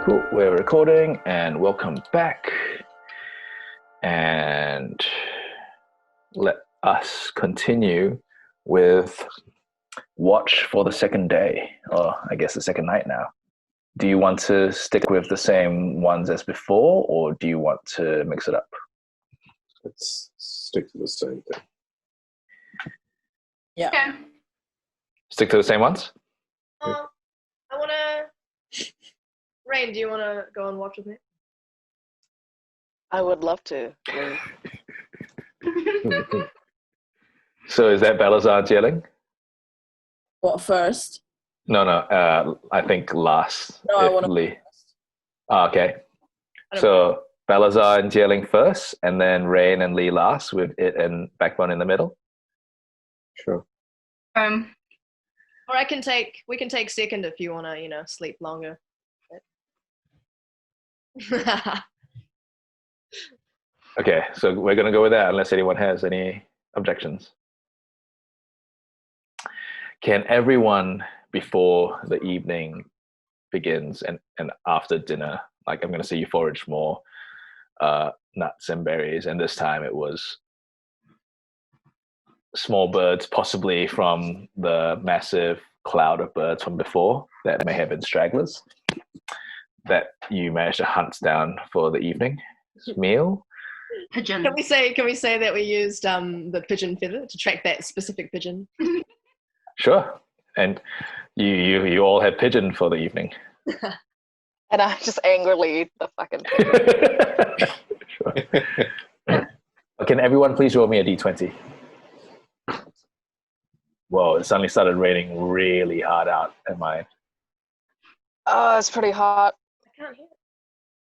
Cool, we're recording and welcome back. And let us continue with watch for the second day, or I guess the second night now. Do you want to stick with the same ones as before, or do you want to mix it up? Let's stick to the same thing. Yeah. Okay. Stick to the same ones? I want to... Rain, do you want to go and watch with me? I would love to. So is that Balasar and Zie Ling? What, first? No, I think last. No, I want to Lee. Okay. I don't So Balasar and Zie Ling first, and then Rain and Lee last, with it and Backbone in the middle. Sure. Or we can take second if you want to, sleep longer. Okay, so we're going to go with that unless anyone has any objections. Can everyone, before the evening begins and after dinner, like I'm going to say you forage more nuts and berries, and this time it was small birds, possibly from the massive cloud of birds from before that may have been stragglers, that you managed to hunt down for the evening meal. Pigeon. Can we say that we used the pigeon feather to track that specific pigeon? Sure. And you all had pigeon for the evening. And I just angrily eat the fucking Sure. Can everyone please roll me a d20? Whoa, it suddenly started raining really hard out at mine. Oh, it's pretty hot. I can't hear it.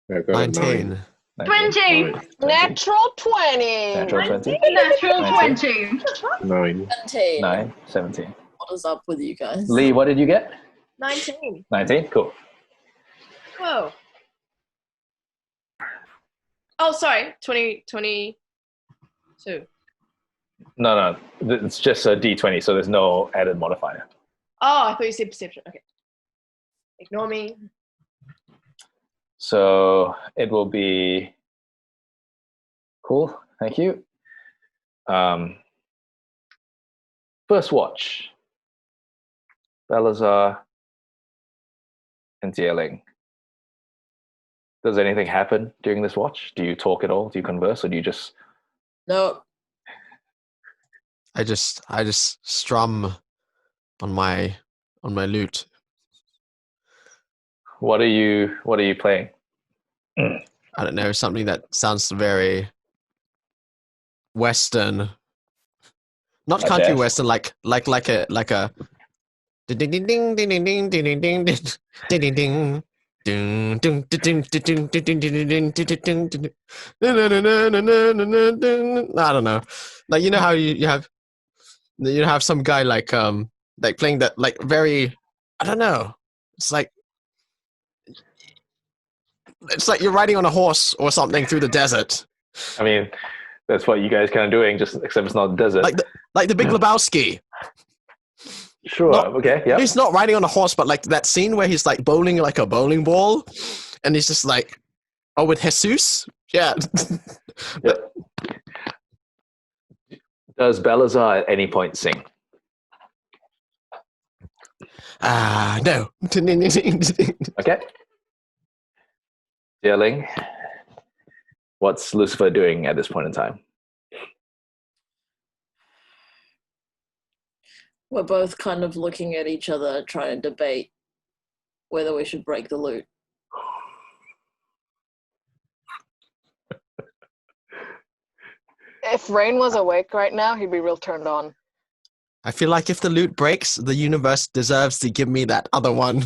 Yeah, I got a 19. 20! Natural 20! Natural 20? Natural 19. 20! 9. 17. 9, 17. What is up with you guys? Lee, what did you get? 19. 19? Cool. Whoa. Oh, sorry. 22. No, it's just a d20, so there's no added modifier. Oh, I thought you said perception. Okay. Ignore me. So it will be cool. Thank you. First watch. Balasar and Zie Ling. Does anything happen during this watch? Do you talk at all? Do you converse, or do you just? No. I just strum on my lute. What are you playing? I don't know, something that sounds very Western. Not country Okay. Western, like a ding ding ding ding ding ding ding ding ding ding ding ding. Ding ding ding ding ding ding ding ding ding. I don't know. Like, you know how you have some guy like playing that, like, very, I don't know. It's like you're riding on a horse or something through the desert. I mean, that's what you guys kind of doing, just except it's not desert. Like the Big Lebowski. Sure. Okay. Yeah. He's not riding on a horse, but like that scene where he's like bowling like a bowling ball, and he's just like, oh, with Jesus. Yeah. Yep. Does Balasar at any point sing? No. Okay. Zie Ling, what's Lucifer doing at this point in time? We're both kind of looking at each other, trying to debate whether we should break the loot. If Rain was awake right now, he'd be real turned on. I feel like if the loot breaks, the universe deserves to give me that other one.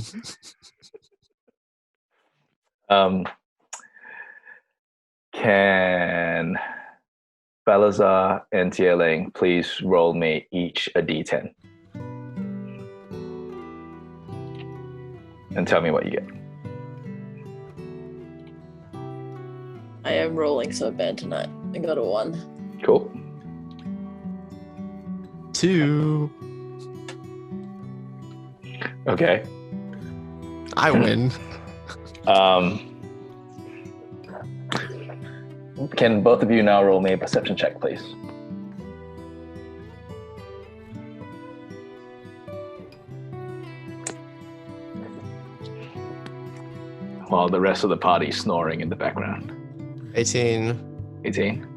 Can Balasar and Zie Ling please roll me each a d10 and tell me what you get? I am rolling so bad tonight. I got a 1. Cool. 2. Okay. I win. Can both of you now roll me a perception check, please? While the rest of the party is snoring in the background. 18. 18.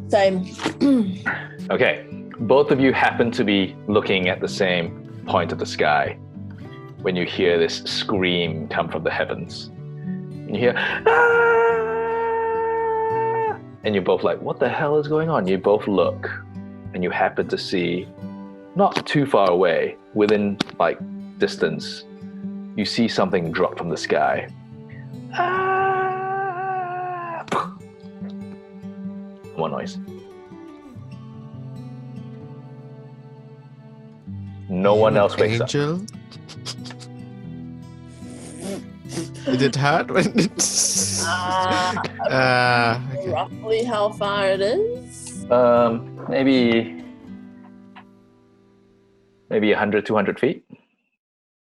Same. Okay. Both of you happen to be looking at the same point of the sky when you hear this scream come from the heavens. And you hear, "Ah!" And you're both like, what the hell is going on? You both look, and you happen to see, not too far away, within like distance, you see something drop from the sky. Ah! One noise. No one else wakes up. Angel? Did it hurt when it's... okay. Roughly how far it is? Maybe 100, 200 feet.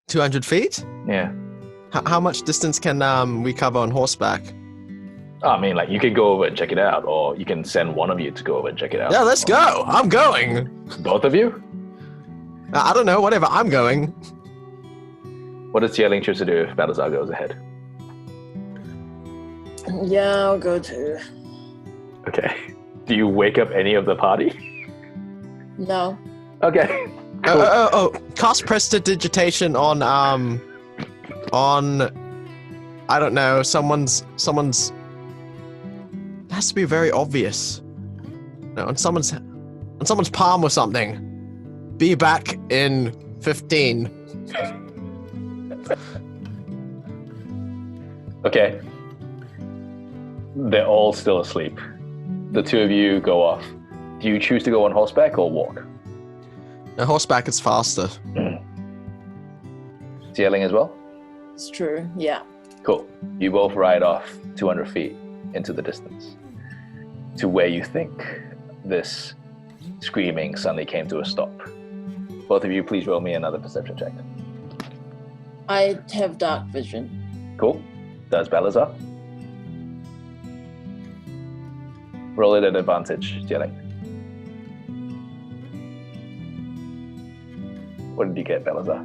200 feet? Yeah. How much distance can we cover on horseback? I mean, like, you could go over and check it out, or you can send one of you to go over and check it out. Yeah, let's go. I'm going. Both of you? I don't know. Whatever. I'm going. What does Zie Ling choose to do if Balasar goes ahead? Yeah, I'll go too. Okay. Do you wake up any of the party? No. Okay. Cool. Cast prestidigitation on I don't know, someone's it has to be very obvious. No, on someone's palm or something. Be back in 15. Okay. They're all still asleep. The two of you go off. Do you choose to go on horseback or walk? The horseback is faster. Zie Ling as well? It's true, yeah. Cool. You both ride off 200 feet into the distance to where you think this screaming suddenly came to a stop. Both of you, please roll me another perception check. I have dark vision. Cool. Does Balasar? Roll it at advantage, Zie Ling. What did you get, Balasar?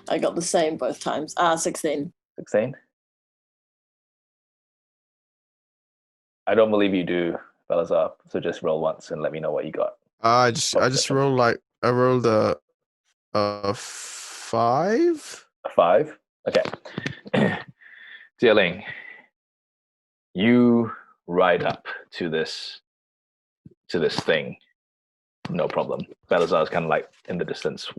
I got the same both times. 16. 16? I don't believe you do, Balasar, so just roll once and let me know what you got. I just rolled I rolled a 5. A 5? Okay. Zie Ling, you ride up to this thing. No problem. Balasar is kind of like in the distance,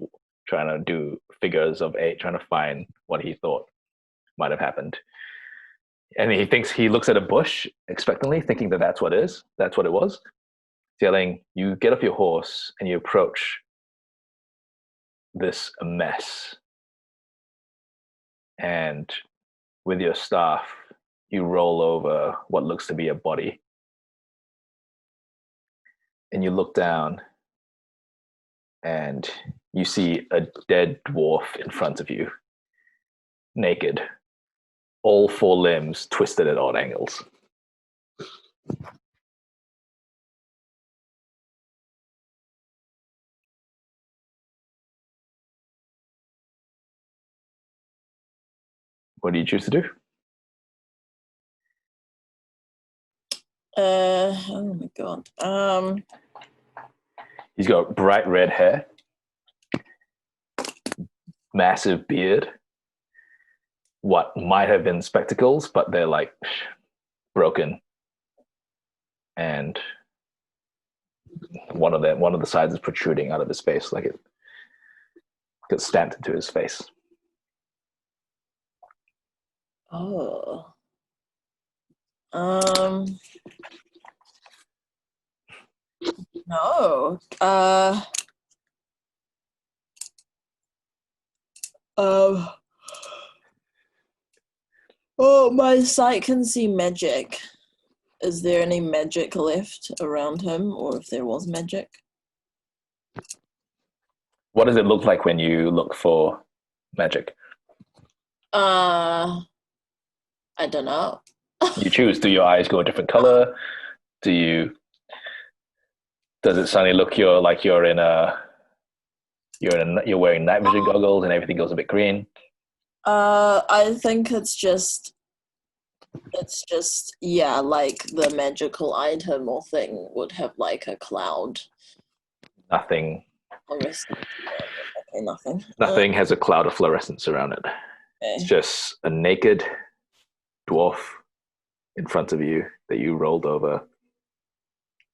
trying to do figures of 8, trying to find what he thought might have happened. And he looks at a bush expectantly, thinking that that's what it was. Zie Ling, you get off your horse and you approach this mess. And with your staff, you roll over what looks to be a body. And you look down and you see a dead dwarf in front of you, naked, all 4 limbs twisted at odd angles. What do you choose to do? Oh my god. He's got bright red hair, massive beard, what might have been spectacles, but they're like broken. And one of the sides is protruding out of his face, like it got stamped into his face. Oh. No. Oh, my sight can see magic. Is there any magic left around him, or if there was magic? What does it look like when you look for magic? I don't know. You choose. Do your eyes go a different color? Does it suddenly look you're wearing night vision goggles and everything goes a bit green? I think it's just yeah, like the magical item or thing would have like a cloud. Nothing. Okay, nothing. Nothing has a cloud of fluorescence around it. It's Okay. just a naked dwarf in front of you that you rolled over.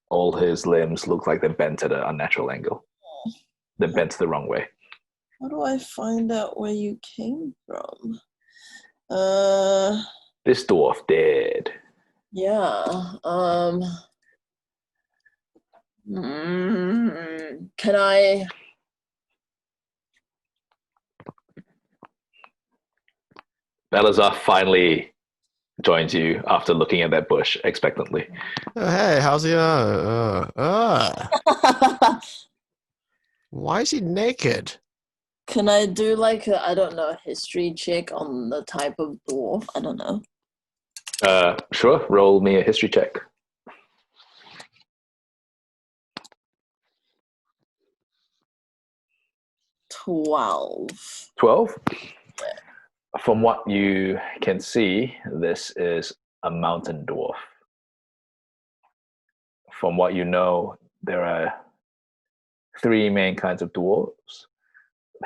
All his limbs look like they're bent at an unnatural angle. They're bent the wrong way. How do I find out where you came from? This dwarf dead. Yeah. Can I? Balasar finally joins you after looking at that bush expectantly. Oh, hey, how's he? Why is he naked? Can I do like a, I don't know, history check on the type of dwarf? I don't know. Sure, roll me a history check. 12. 12? From what you can see, this is a mountain dwarf. From what you know, there are 3 main kinds of dwarves: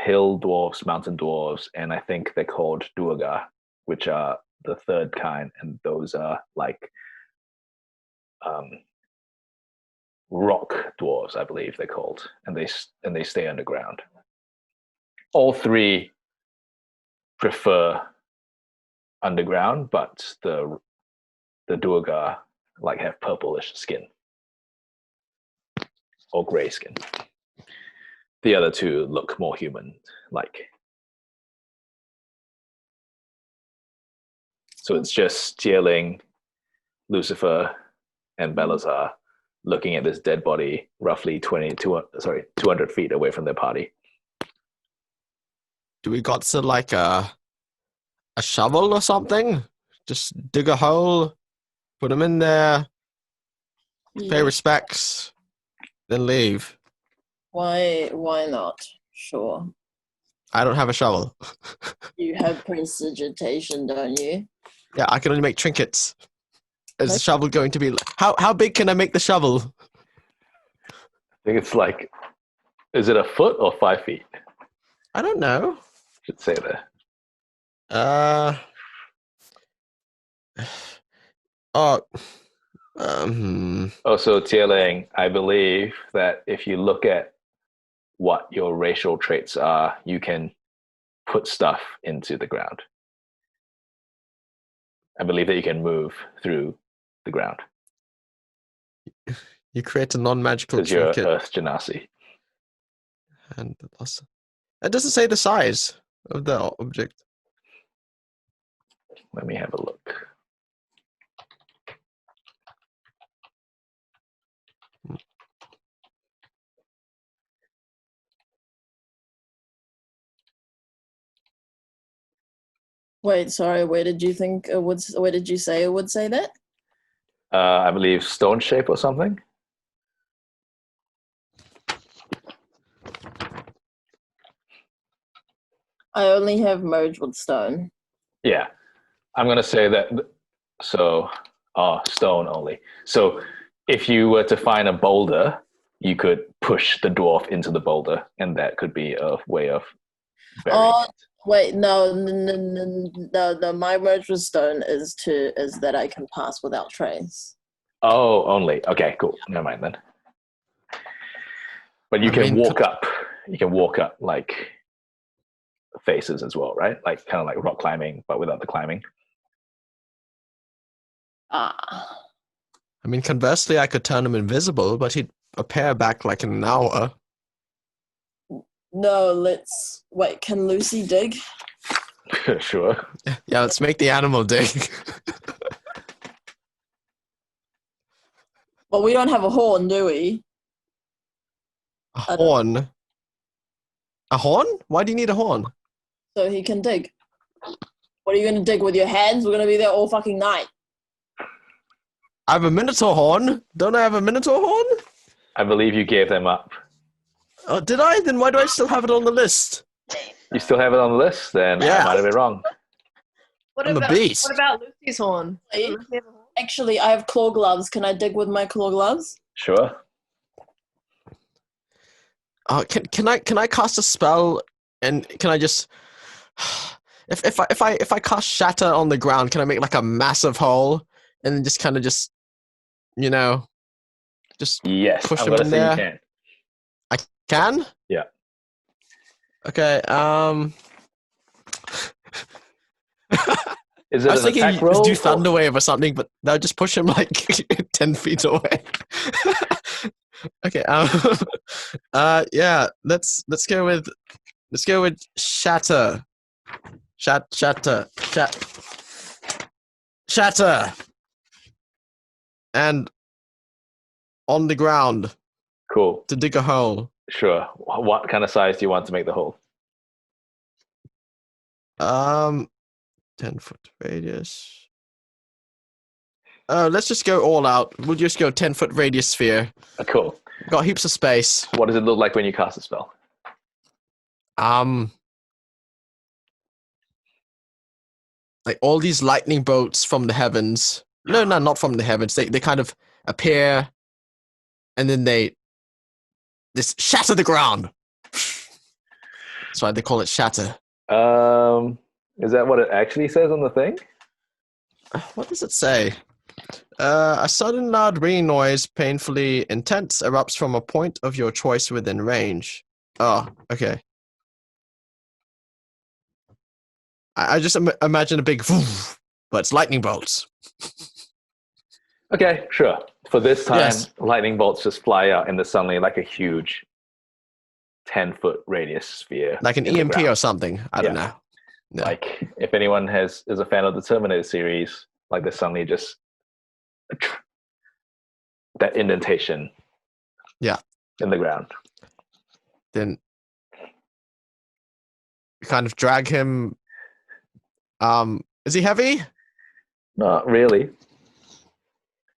hill dwarves, mountain dwarves, and I think they're called duergar, which are the 3rd kind, and those are like rock dwarves, I believe they're called, and they stay underground. All 3 prefer underground, but the duergar like have purplish skin or gray skin. The other 2 look more human-like. So it's just Zie Ling, Lucifer, and Balasar looking at this dead body roughly 200 feet away from their party. Do we got to like a shovel or something? Just dig a hole, put him in there, pay respects, then leave. Why not? Sure. I don't have a shovel. You have prestidigitation, don't you? Yeah, I can only make trinkets. Is the Okay. shovel going to be... How big can I make the shovel? I think it's like, is it a foot or 5 feet? I don't know. Should say there. Also, Zie Ling, I believe that if you look at what your racial traits are, you can put stuff into the ground. I believe that you can move through the ground. You create a non-magical Because you're trinket. Earth Genasi. And it doesn't say the size of the object. Let me have a look. Wait, sorry, where did you think it would, where did you say it would say that? I believe stone shape or something. I only have merge with stone. Yeah. I'm going to say that. So, stone only. So if you were to find a boulder, you could push the dwarf into the boulder, and that could be a way of burying it. Wait, no, my merge with stone is that I can pass without trace. Oh, only. Okay, cool. Never mind then. But you can walk up. You can walk up like faces as well, right? Like kind of like rock climbing, but without the climbing. Ah. I mean, conversely, I could turn him invisible, but he'd appear back like in an hour. No, let's wait. Can Lucy dig? Sure. Yeah, let's make the animal dig. Well, we don't have a horn, do we? A horn? A horn? Why do you need a horn? So he can dig. What are you going to dig with your hands? We're going to be there all fucking night. I have a Minotaur horn. Don't I have a Minotaur horn? I believe you gave them up. Oh, did I? Then why do I still have it on the list? You still have it on the list? Then Yeah. I might have been wrong. I'm a beast. What about Lucy's horn? Hey. Does Lucy have a horn? Actually, I have claw gloves. Can I dig with my claw gloves? Sure. Can I cast a spell and can I just if I cast shatter on the ground, can I make like a massive hole and then just kind of just Yes. push I'm him gonna in say there? you can. Can? Yeah. Okay. Is it I was an thinking attack you roll? do or- Thunderwave or something, but they'll just push him like 10 feet away. Okay. Yeah. Let's go with shatter. Shatter. And on the ground Cool. to dig a hole. Sure. What kind of size do you want to make the hole? 10-foot radius. Let's just go all out. We'll just go 10-foot radius sphere. Cool. Got heaps of space. What does it look like when you cast a spell? Like all these lightning bolts from the heavens. No, not from the heavens. They kind of appear, and then they just shatter the ground. That's why they call it shatter. Is that what it actually says on the thing? What does it say? A sudden loud ringing noise, painfully intense, erupts from a point of your choice within range. Oh, okay. I just imagine a big, but it's lightning bolts. Okay, sure. For this time, Yes. lightning bolts just fly out into suddenly like a huge 10-foot radius sphere. Like an in the EMP ground. or something. I don't know. No. Like if anyone is a fan of the Terminator series, like there's suddenly just that indentation. Yeah. In the ground. Then you kind of drag him. Is he heavy? Not really.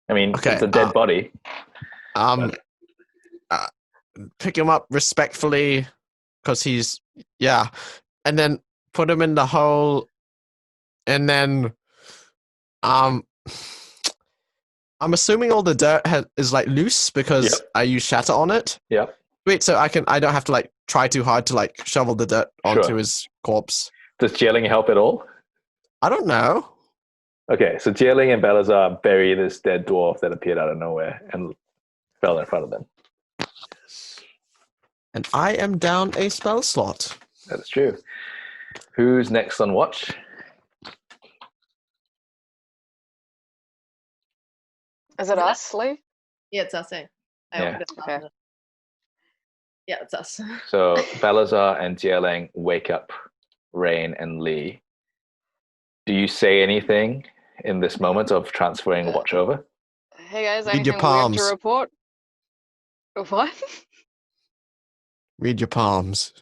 I mean, Okay, it's a dead body. Pick him up respectfully because he's and then put him in the hole, and then I'm assuming all the dirt is like loose because Yep. I use shatter on it. Yep. Wait, so I don't have to like try too hard to like shovel the dirt onto Sure. his corpse. Does Jailing help at all? I don't know. Okay, so Jailing and Balasar bury this dead dwarf that appeared out of nowhere and fell in front of them. And I am down a spell slot. That's true. Who's next on watch? Is it us, Lee? Yeah, it's us, eh? I Yeah. opened it last Okay. minute. Yeah, it's us. So Balasar and Jailing wake up Rain and Lee. Do you say anything in this moment of transferring watch over? Hey guys, Read your anything weird palms. to report? What? Read your palms.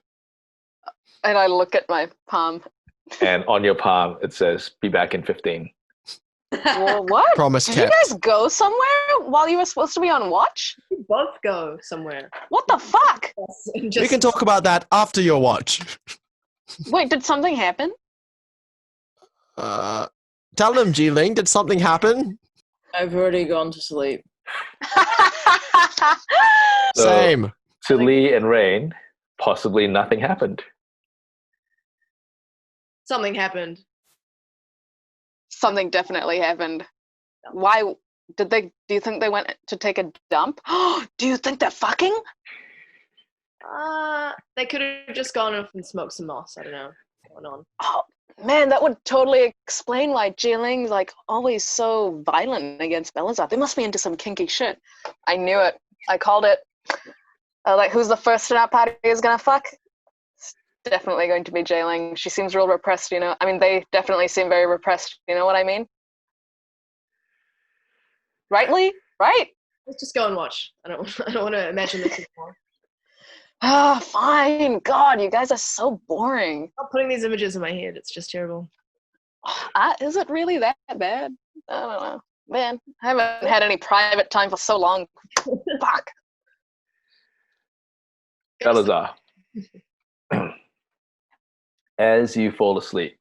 And I look at my palm. And on your palm, it says, be back in 15. Well, what? Promise Did kept. you guys go somewhere while you were supposed to be on watch? We both go somewhere. What the fuck? And We can talk about that after your watch. Wait, did something happen? Tell them, Zie Ling, did something happen? I've already gone to sleep. So- Same. To Lee and Rain, possibly nothing happened. Something happened. Something definitely happened. Why did they? Do you think they went to take a dump? Do you think they're fucking? They could have just gone off and smoked some moss. I don't know what's going on. Oh man, that would totally explain why Zie Ling's like always so violent against Balasar. They must be into some kinky shit. I knew it. I called it. Like, who's the first in our party is gonna fuck? It's definitely going to be Zie Ling. She seems real repressed, you know. I mean, they definitely seem very repressed. You know what I mean? Rightly, right? Let's just go and watch. I don't want to imagine this anymore. Ah, fine. God, you guys are so boring. Stop putting these images in my head. It's just terrible. Is it really that bad? I don't know. Man, I haven't had any private time for so long. Fuck. Balasar, as you fall asleep,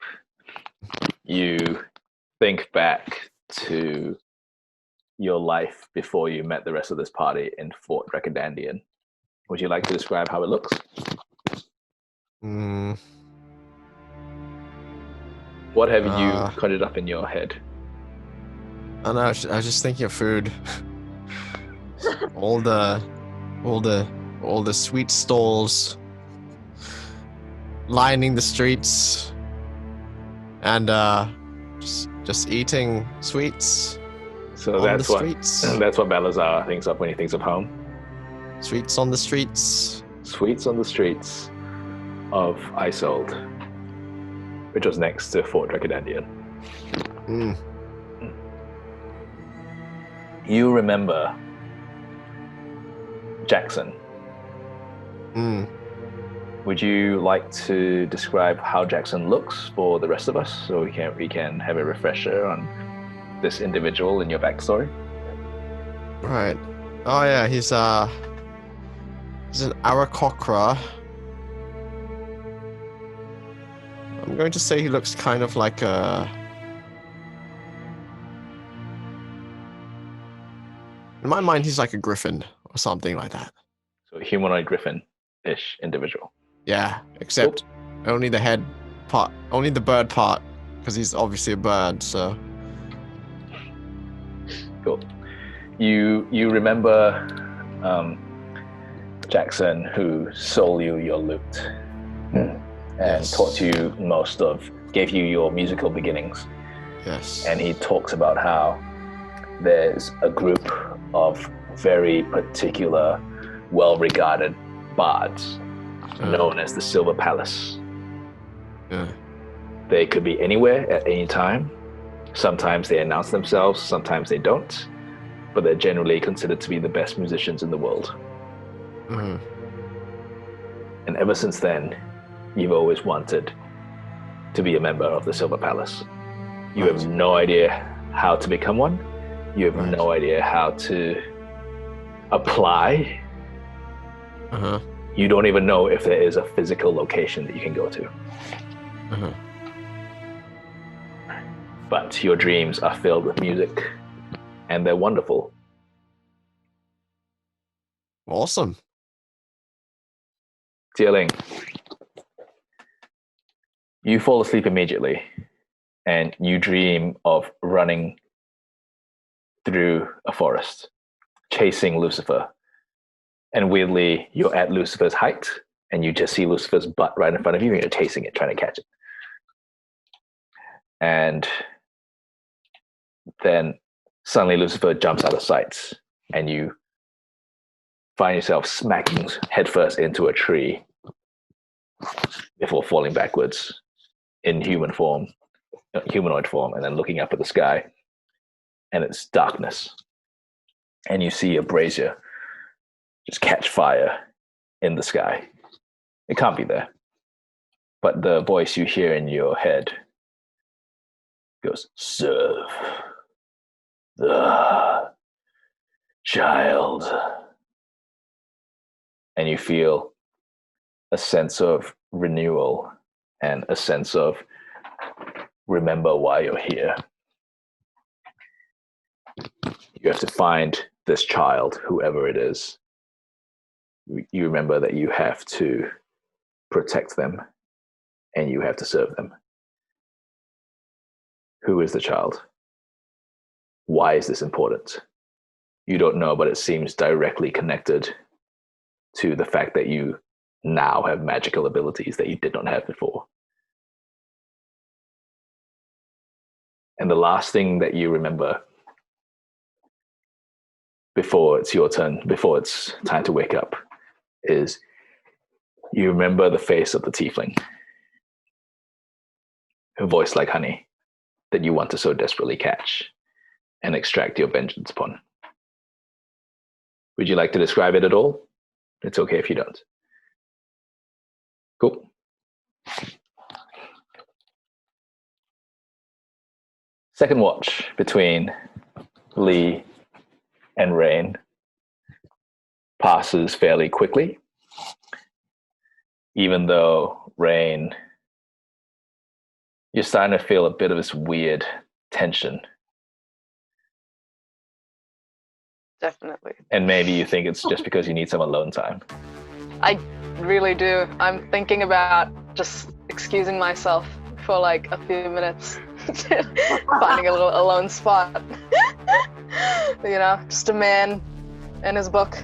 you think back to your life before you met the rest of this party in Fort Dracodandian. Would you like to describe how it looks? What have you conjured up in your head? I don't know. I was just thinking of food. all the sweet stalls lining the streets, and just eating sweets. So on that's the what streets. That's what Balasar thinks of when he thinks of home. Sweets on the streets. Sweets on the streets of Isold, which was next to Fort Dracodandian. Mm. You remember Jackson. Mm. Would you like to describe how Jackson looks for the rest of us, so we can have a refresher on this individual in your backstory? Right. Oh yeah, he's an Arakocra. I'm going to say he looks kind of like a... In my mind, he's like a griffin or something like that. So a humanoid griffin-ish individual. Yeah, except only the head part, only the bird part, because he's obviously a bird, so... Cool. You remember Jackson, who sold you your lute and taught you gave you your musical beginnings. Yes. And he talks about how there's a group of very particular, well-regarded bards known as the Silver Palace. Yeah. They could be anywhere at any time. Sometimes they announce themselves, sometimes they don't, but they're generally considered to be the best musicians in the world. Mm-hmm. And ever since then, you've always wanted to be a member of the Silver Palace. You have no idea how to become one. You have no idea how to apply. Uh-huh. You don't even know if there is a physical location that you can go to. Uh-huh. But your dreams are filled with music, and they're wonderful. Awesome. Zie Ling, you fall asleep immediately, and you dream of running through a forest, chasing Lucifer. And weirdly, you're at Lucifer's height, and you just see Lucifer's butt right in front of you, and you're chasing it, trying to catch it. And then suddenly Lucifer jumps out of sight, and you find yourself smacking headfirst into a tree before falling backwards in humanoid form, and then looking up at the sky, and it's darkness. And you see a brazier just catch fire in the sky. It can't be there. But the voice you hear in your head goes, "Serve the child." And you feel a sense of renewal and a sense of remember why you're here. You have to find this child, whoever it is. You remember that you have to protect them and you have to serve them. Who is the child? Why is this important? You don't know, but it seems directly connected to the fact that you now have magical abilities that you did not have before. And the last thing that you remember before it's your turn, before it's time to wake up, is you remember the face of the tiefling, her voice like honey, that you want to so desperately catch and extract your vengeance upon. Would you like to describe it at all? It's okay if you don't. Cool. second watch between Lee and Rain passes fairly quickly, even though Rain, you're starting to feel a bit of this weird tension. Definitely. And maybe you think it's just because you need some alone time. I really do. I'm thinking about just excusing myself for like a few minutes, finding a little alone spot. You know, just a man and his book.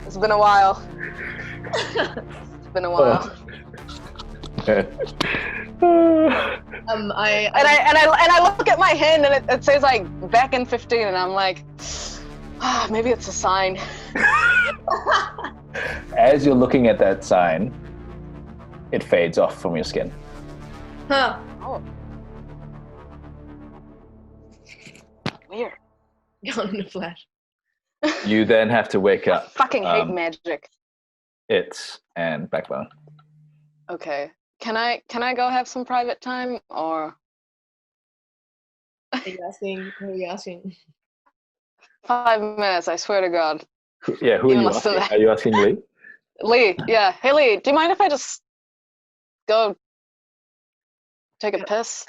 It's been a while. It's been a while. I look at my hand and it says like back in 15 and I'm like, maybe it's a sign. As you're looking at that sign, it fades off from your skin. Huh. Oh. Weird. Gone in a flash. You then have to wake I up. fucking hate magic. It's and Backbone. Okay. Can I go have some private time or? Are you asking? Who are you asking? 5 minutes, I swear to God. Yeah, who are Even you less than asking? that. Are you asking Lee? Lee, yeah. Hey Lee, do you mind if I just go take a piss?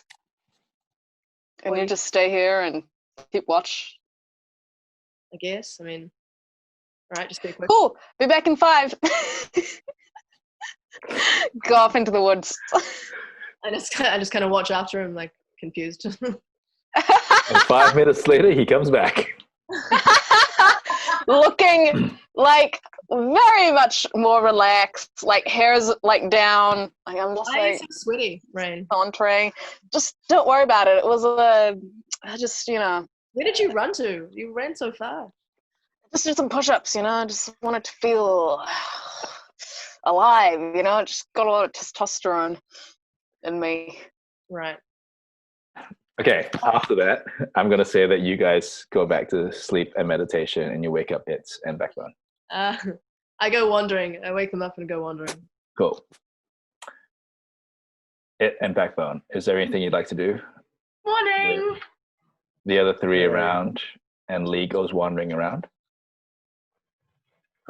And you just stay here and keep watch? I guess. I mean, all right, just be quick. Cool, be back in 5. Go off into the woods. I just kind of watch after him, like confused. And 5 minutes later, he comes back. Looking like very much more relaxed, like hair's like down. Like I'm just Why are you like so sweaty, Rain? sauntering. Just don't worry about it. It was I just, you know, Where did you run to? You ran so far. just do some push-ups, you know. I just wanted to feel alive, you know. Just got a lot of testosterone in me. Right. Okay, after that, I'm going to say that you guys go back to sleep and meditation and you wake up Hits and Backbone. I go wandering. I wake them up and go wandering. Cool. It and Backbone. Is there anything you'd like to do? Morning. The other three around and Lee goes wandering around?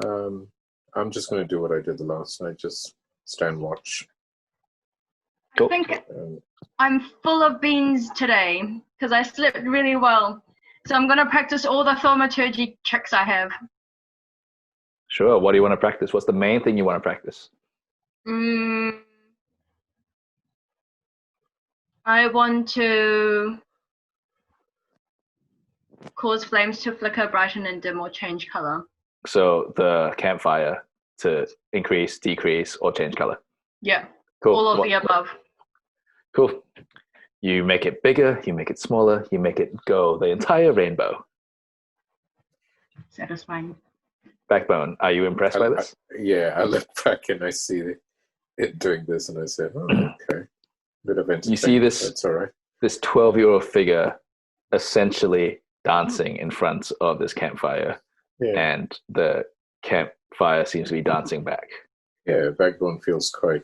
I'm just going to do what I did the last night, just stand watch. Cool. I think I'm full of beans today because I slept really well. So I'm going to practice all the thaumaturgy tricks I have. Sure. What do you want to practice? What's the main thing you want to practice? I want to cause flames to flicker, brighten, and dim or change color. So the campfire to increase, decrease, or change color. Yeah, Cool. all of the above. Cool. You make it bigger, you make it smaller, you make it go the entire rainbow. Satisfying. Backbone, are you impressed by this? I look back and I see it doing this, and I say, "Oh, okay, bit of entertainment." You see this? That's all right. This 12-year-old figure essentially dancing in front of this campfire, and the campfire seems to be dancing back. Yeah, Backbone feels quite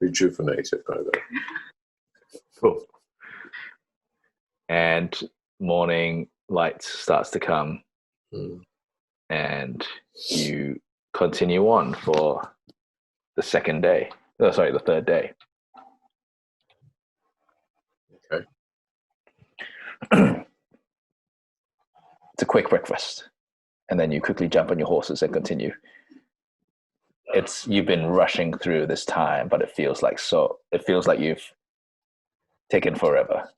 rejuvenated by that. Cool. And morning light starts to come, and you continue on for the second day. Oh, sorry, the third day. Okay. It's a quick breakfast, and then you quickly jump on your horses and continue. You've been rushing through this time, but it feels like you've taken forever,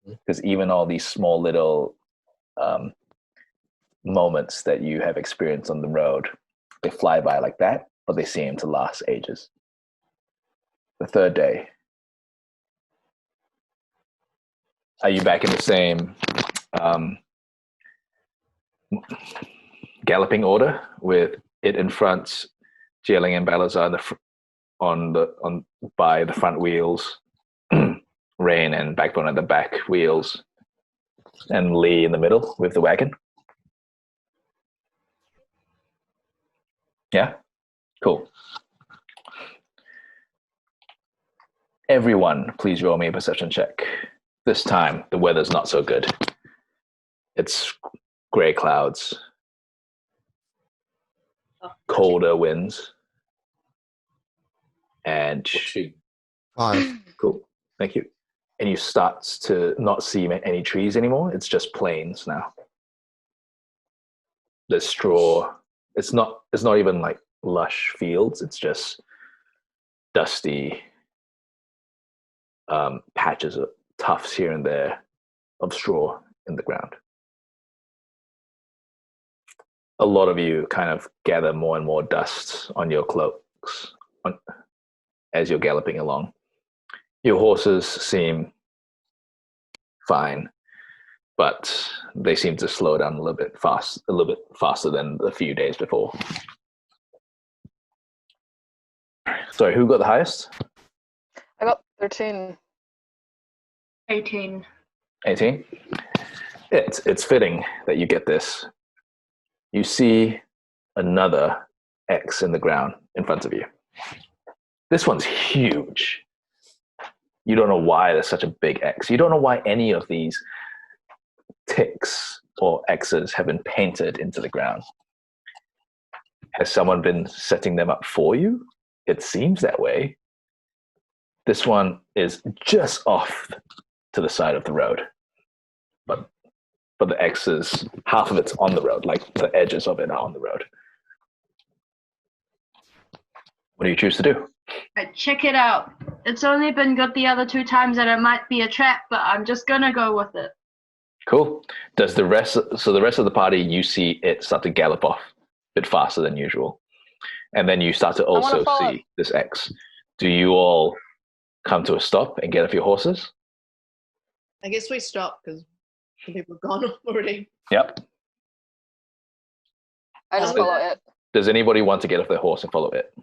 because even all these small little moments that you have experienced on the road, they fly by like that, but they seem to last ages. The third day, are you back in the same galloping order with it in front, Zie Ling and Balasar by the front wheels, Rain and Backbone at the back wheels, and Lee in the middle with the wagon? Yeah? Cool. Everyone, please roll me a perception check. This time, the weather's not so good. It's grey clouds, colder winds, and 14. 5. cool. Thank you. And you start to not see any trees anymore. It's just plains now. There's straw. It's not even like lush fields. It's just dusty patches of tufts here and there of straw in the ground. A lot of you kind of gather more and more dust on your cloaks as you're galloping along. Your horses seem fine, but they seem to slow down a little bit faster than the few days before. Sorry, who got the highest? I got 13. 18. 18? It's fitting that you get this. You see another X in the ground in front of you. This one's huge. You don't know why there's such a big X. You don't know why any of these ticks or X's have been painted into the ground. Has someone been setting them up for you? It seems that way. This one is just off to the side of the road. But the X is, half of it's on the road, like the edges of it are on the road. What do you choose to do? Check it out. It's only been good the other 2 times and it might be a trap, but I'm just gonna go with it. Cool. Does the rest of the party, you see it start to gallop off a bit faster than usual. And then you start to also see this X. Do you all come to a stop and get off your horses? I guess we stop because some people have gone already. Yep. I just follow it. Does anybody want to get off their horse and follow it?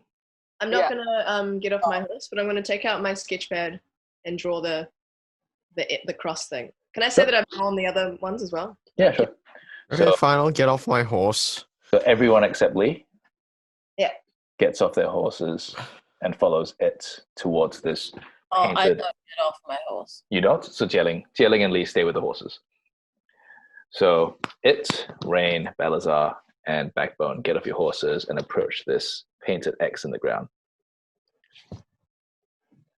I'm not gonna get off my horse, but I'm gonna take out my sketch pad and draw the cross thing. Can I say that I've drawn the other ones as well? Yeah, sure. Okay, So- fine. I'll get off my horse. So everyone except Lee Yeah. gets off their horses and follows it towards this Oh, I don't painted. get off my horse. You don't? So Zie Ling and Lee stay with the horses. So it, Rain, Balasar, and Backbone get off your horses and approach this painted X in the ground.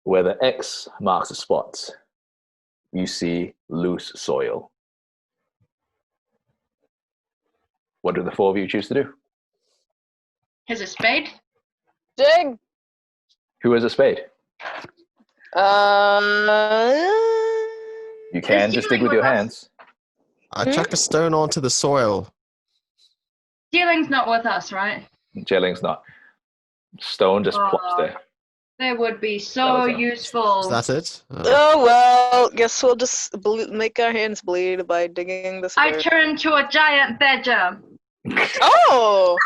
Where the X marks a spot, you see loose soil. What do the 4 of you choose to do? Here's a spade. Dig. Who has a spade? You can just dig with your hands. I chuck a stone onto the soil. Dealing's not with us, right? Zie Ling's not. Stone just plops there. They would be That so was it. useful. Is that it? Oh well, guess we'll just make our hands bleed by digging this. I dirt. turn into a giant badger. Oh,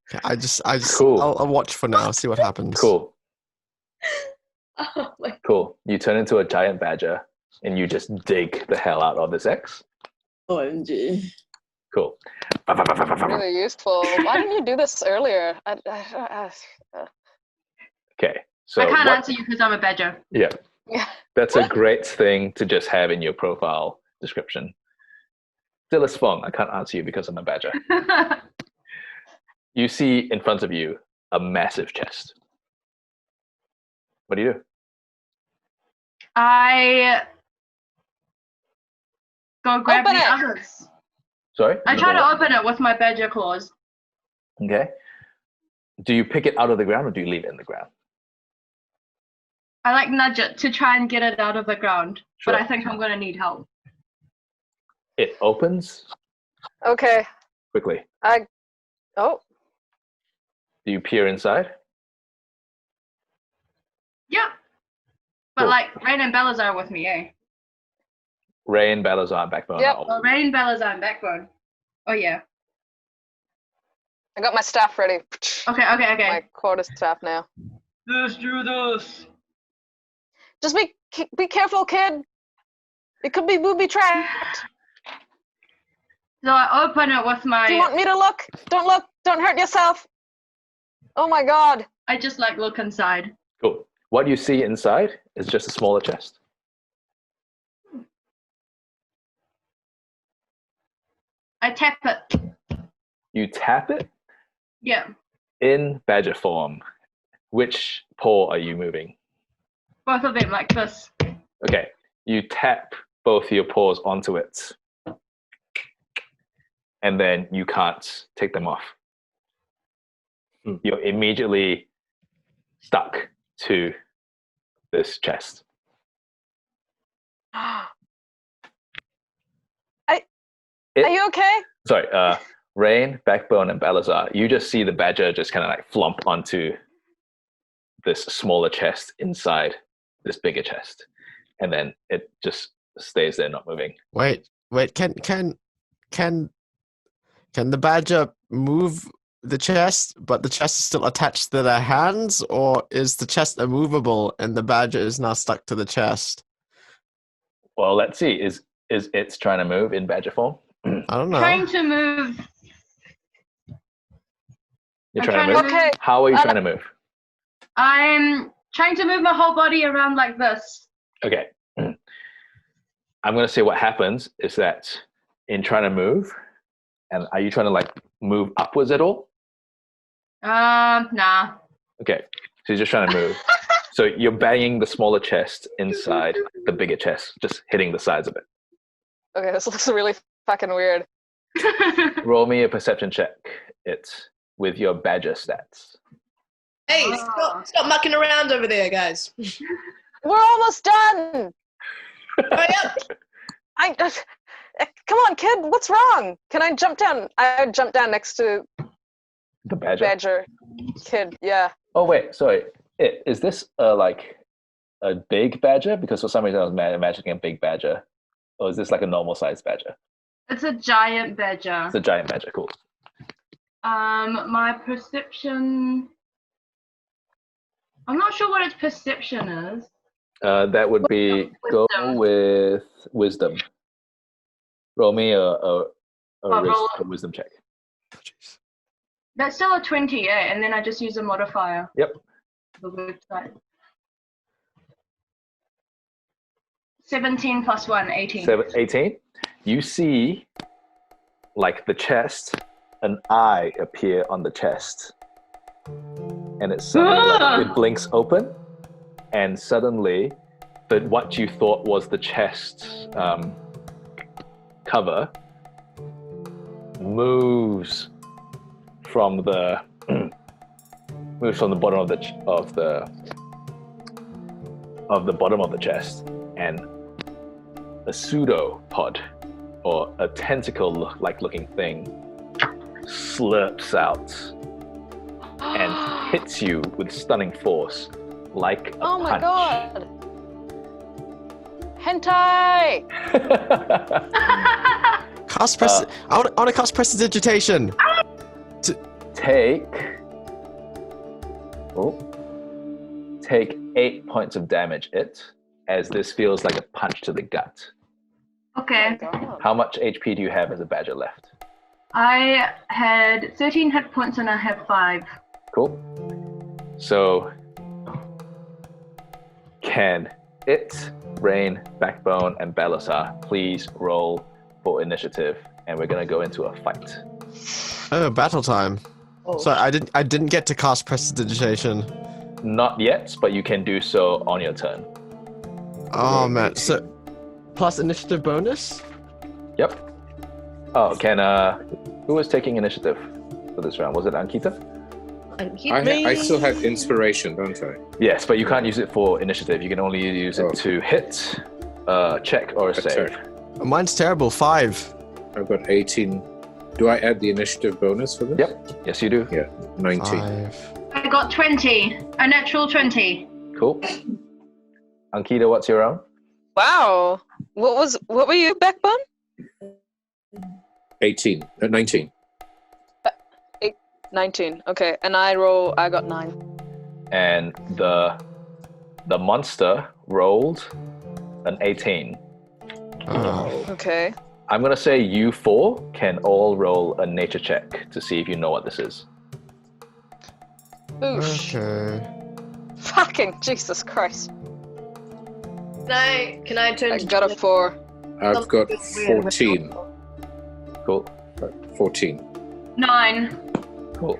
Okay, I just Cool. I'll watch for now, see what happens. Cool. Oh my Cool. You turn into a giant badger and you just dig the hell out of this X. OMG. Cool. really useful. Why didn't you do this earlier? Okay. So I can't what- answer you because I'm a badger. Yeah. Yeah. That's a great thing to just have in your profile description. Dilys Fong, I can't answer you because I'm a badger. You see in front of you a massive chest. What do you do? I go grab Open the it. others. Sorry? I try to open it with my badger claws. Okay. Do you pick it out of the ground or do you leave it in the ground? I like nudge it to try and get it out of the ground, Sure. but I think I'm gonna need help. It opens Okay. quickly. Oh, Do you peer inside? Yeah. But Cool. like Rain and Balasar are with me, eh? Rain, Balasar, and Backbone. Yep. are all- Well, Rain, Balasar, and Backbone. Oh yeah. I got my staff ready. Okay. My quarter staff now. Let's do this. Just be careful, kid. It could be booby trapped. So I open it with my. Do you want me to look? Don't look. Don't hurt yourself. Oh my God. I just like look inside. Cool. What you see inside is just a smaller chest. I tap it. You tap it Yeah, in badger form. Which paw are you moving? both of them like this. Okay, you tap both your paws onto it, and then you can't take them off. You're immediately stuck to this chest. Are you okay? Sorry, Rain, Backbone, and Balasar, you just see the badger just kind of like flump onto this smaller chest inside this bigger chest, and then it just stays there, not moving. Wait. Can the badger move the chest, but the chest is still attached to their hands, or is the chest immovable and the badger is now stuck to the chest? Well, let's see. Is it's trying to move in badger form? I don't know. Trying to move. You're I'm trying to trying move. to Okay. How are you trying to move? I'm trying to move my whole body around like this. Okay. I'm going to say what happens is that in trying to move, and are you trying to like move upwards at all? Nah. Okay. So you're just trying to move. So you're banging the smaller chest inside the bigger chest, just hitting the sides of it. Okay, this looks really fucking weird. Roll me a perception check. It's with your badger stats. Hey, stop mucking around over there, guys. We're almost done. Hurry up. Come on, kid. What's wrong? Can I jump down? I jump down next to The badger. badger kid. Yeah. Oh wait, sorry. Is this like a big badger? Because for some reason I was imagining a big badger. Or is this like a normal sized badger? It's a giant badger. It's a giant badger. Cool. My perception. I'm not sure what its perception is. That would be go with wisdom. Roll me a wisdom check. That's still a 20, and then I just use a modifier. Yep. The website. 17 plus 1, 18. 18. You see, like the chest, an eye appear on the chest, and it suddenly it blinks open, and suddenly, what you thought was the chest cover moves from the bottom of the bottom of the chest, and a pseudopod or a tentacle-like looking thing slurps out and hits you with stunning force like a Oh my punch. god. Hentai! Cast press. I want to cast prestidigitation. Take 8 points of damage. As this feels like a punch to the gut. Okay. God. How much HP do you have as a badger left? I had 13 hit points and I have 5. Cool. So, can it, Rain, Backbone, and Balasar please roll for initiative, and we're gonna go into a fight. Oh, battle time. Oh. So I didn't get to cast prestidigitation. Not yet, but you can do so on your turn. Oh man. So plus initiative bonus. Yep. Oh, who was taking initiative for this round? Was it Ankita? I still have inspiration, don't I? Yes, but you can't use it for initiative. You can only use it to hit, check, or save. turn. Mine's terrible. 5. I've got 18. Do I add the initiative bonus for this? Yep. Yes, you do. Yeah, 19. 5. I got 20. A natural 20. Cool. Ankita, what's your own? Wow. What were you, Backbone? 19. 19. Okay. And I got 9. And the monster rolled an 18. Oh. Okay. I'm gonna say you 4 can all roll a nature check to see if you know what this is. Oosh. Okay. Fucking Jesus Christ. Can I turn I to got a Jess? 4. I've got Weird. 14. Cool. 14. 9. Cool.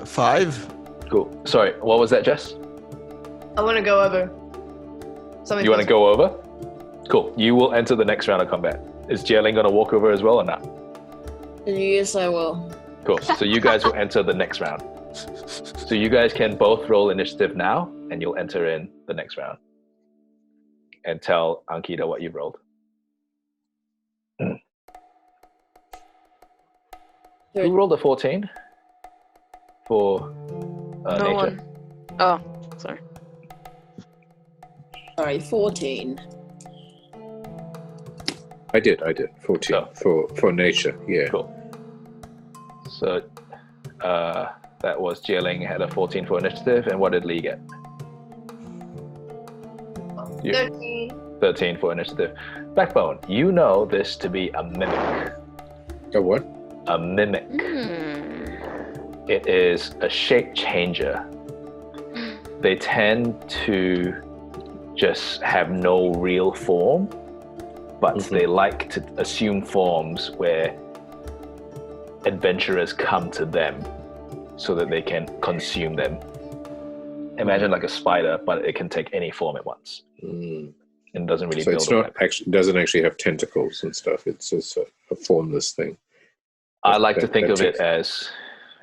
5. Cool. Sorry, what was that, Jess? I want to go over. Something You want to go over? Cool. You will enter the next round of combat. Is Zie Ling going to walk over as well or not? Yes, I will. Cool. So you guys will enter the next round. So you guys can both roll initiative now, and you'll enter in the next round. And tell Ankita what you've rolled. Who rolled a 14? For No nature? one. Oh, sorry. Sorry, 14. I did. 14 Oh. for nature. Yeah. Cool. So that was Zie Ling had a 14 for initiative, and what did Lee get? 13. 13 for initiative. Backbone, you know this to be a mimic. A what? A mimic. Hmm. It is a shape changer. They tend to just have no real form, but they like to assume forms where adventurers come to them so that they can consume them. Imagine like a spider, but it can take any form at once. Mm. And doesn't really So build it's a not web. actually doesn't actually have tentacles and stuff. It's just a formless thing. I like to that- think that of it takes- as,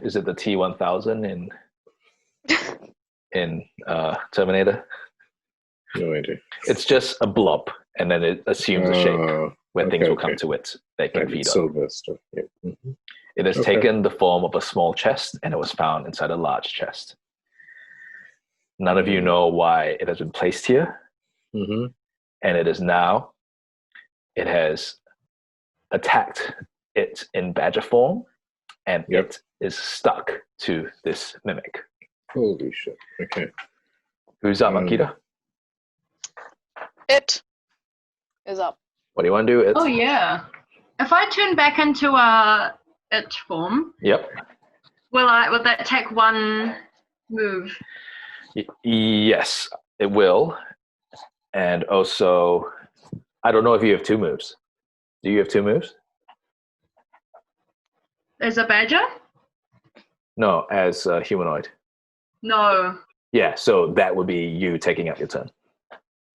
is it the T-1000 in Terminator? No idea. It's just a blob, and then it assumes a shape where things okay, will come okay. to it. They can Like feed on. silver stuff. Yeah. Mm-hmm. It has Okay. taken the form of a small chest, and it was found inside a large chest. None of you know why it has been placed here, Mm-hmm. and it is now. It has attacked it in badger form, and Yep. it is stuck to this mimic. Holy shit. Okay. Who's up, Um, Ankita? It is up. What do you want to do? It's, Oh yeah. If I turn back into it form, Yep. will that take one move? Yes, it will. And also, I don't know if you have 2 moves. Do you have 2 moves? As a badger? No, as a humanoid. No. Yeah, so that would be you taking up your turn.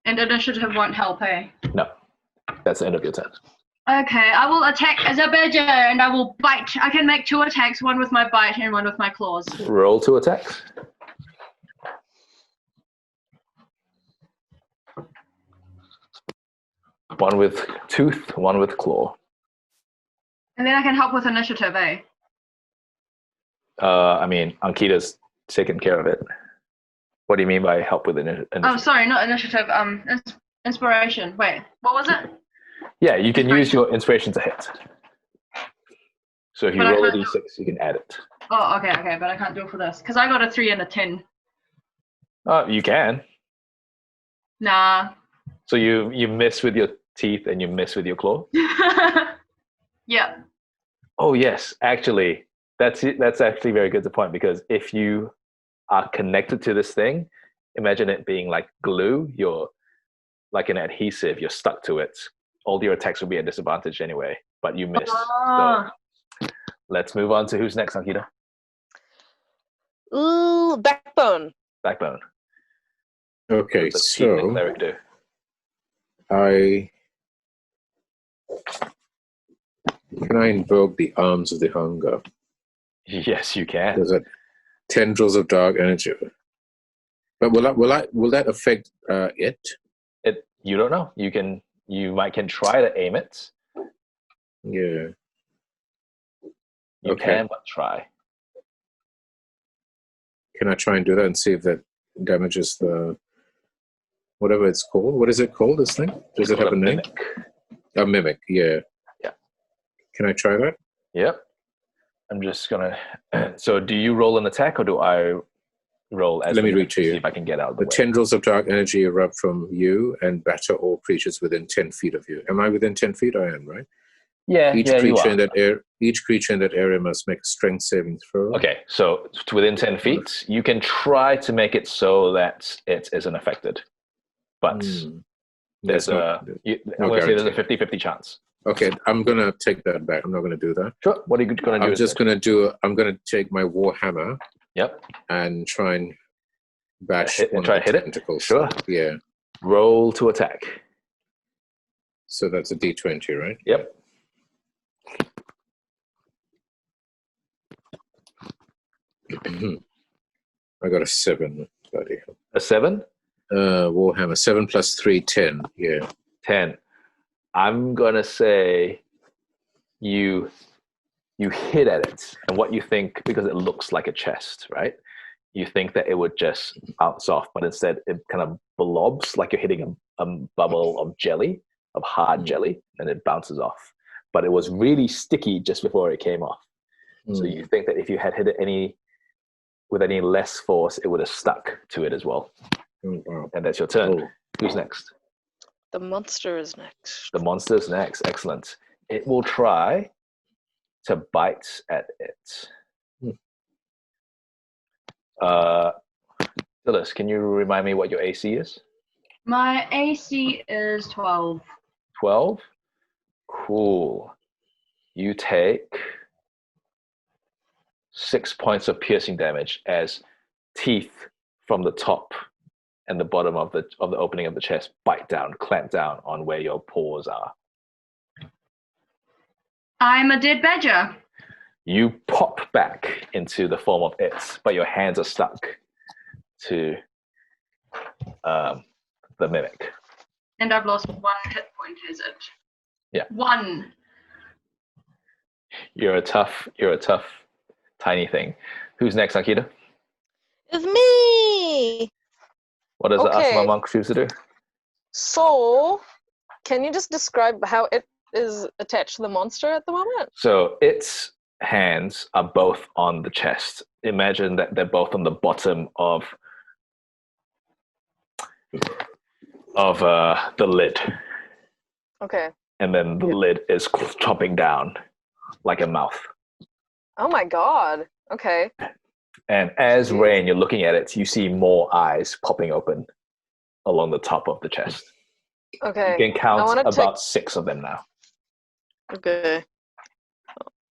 And initiative won't help, eh? No, that's the end of your turn. Okay, I will attack as a badger and I will bite. I can make 2 attacks, one with my bite and one with my claws. Roll 2 attacks. One with tooth, one with claw. And then I can help with initiative, eh? I mean, Ankita's taken care of it. What do you mean by help with initiative? Oh, sorry, not initiative. Inspiration. Wait, what was it? Yeah, you can use your inspiration to hit. So if you But I roll a can't d6, you can add it. Oh, okay, but I can't do it for this because I got a 3 and a 10. You can. Nah. So you miss with your teeth and you miss with your claw? Yeah. Oh yes, actually, that's actually very good to point, because if you are connected to this thing, imagine it being like glue. You're like an adhesive. You're stuck to it. All your attacks will be at disadvantage anyway, but you miss. Ah. So let's move on to who's next, Ankita. Ooh, backbone. Backbone. Okay, What does the tiefling so cleric do? can I invoke the arms of the hunger? Yes, you can. There's a tendrils of dark energy. But will that affect it? You don't know. You can try to aim it. Yeah. You Okay. can but try. Can I try and do that and see if that damages the whatever it's called? What is it called? This thing? Does it have a name? Mimic. A mimic. Yeah. Yeah. Can I try that? Yep. I'm just gonna. So, do you roll an attack, or do I roll? As Let me the read mimic to you. See if I can get out of the The way. tendrils of dark energy erupt from you and batter all creatures within 10 feet of you. Am I within 10 feet? I am, right? Yeah, Each yeah, you creature are. in that area must make a strength saving throw. Okay, so to within 10 feet, you can try to make it so that it isn't affected. But there's I'm going to say there's a 50-50 chance. Okay, I'm going to take that back. I'm not going to do that. Sure. What are you going to do? I'm going to take my war hammer. Yep. And try and bash hit it? Tentacles. Sure. Yeah. Roll to attack. So that's a D20, right? Yep. I got a 7, buddy. A 7? Warhammer 7 plus 3, 10. Yeah. 10. I'm gonna say you hit at it, and what you think, because it looks like a chest, right? You think that it would just bounce off, but instead it kind of blobs like you're hitting a bubble of jelly, of hard jelly, and it bounces off. But it was really sticky just before it came off. So you think that if you had hit it with any less force, it would have stuck to it as well. Wow. And that's your turn. Who's next? The monster is next. The monster's next. Excellent. It will try to bite at it. Dilys, can you remind me what your AC is? My AC is 12. 12? Cool. You take 6 points of piercing damage as teeth from the top and the bottom of the opening of the chest clamp down on where your paws are. I'm a dead badger. You pop back into the form of it, but your hands are stuck to the mimic. And I've lost 1 hit point, is it? Yeah. 1. You're a tough tiny thing. Who's next, Ankita? It's me! What does the Asuma monk choose to do? So, can you just describe how it is attached to the monster at the moment? So its hands are both on the chest. Imagine that they're both on the bottom of the lid. Okay. And then the lid is chopping down like a mouth. Oh my god. Okay. And as Rain, you're looking at it, you see more eyes popping open along the top of the chest. Okay. You can count about 6 of them now. Okay.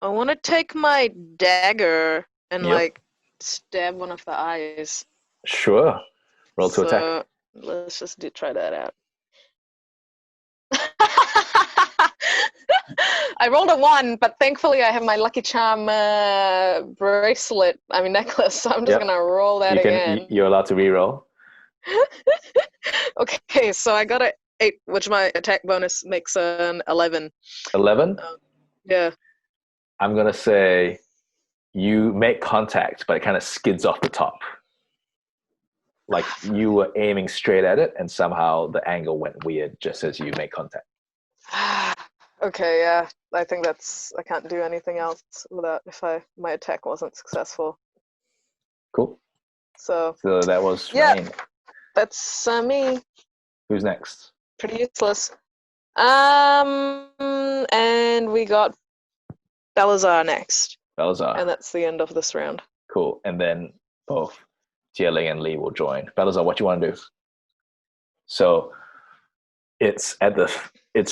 I want to take my dagger and stab one of the eyes. Sure. Roll to attack. Let's just try that out. I rolled a 1, but thankfully I have my Lucky Charm necklace, so I'm just gonna roll that again. You're allowed to re-roll. Okay, so I got an 8, which my attack bonus makes an 11. 11? Yeah. I'm gonna say you make contact, but it kind of skids off the top. Like you were aiming straight at it, and somehow the angle went weird just as you make contact. Okay, yeah. I think I can't do anything else without my attack wasn't successful. Cool. So that was Rain. That's me. Who's next? Pretty useless. And we got Balasar next. Balasar. And that's the end of this round. Cool. And then both Zie Ling and Lee will join. Balasar, what do you want to do? So it's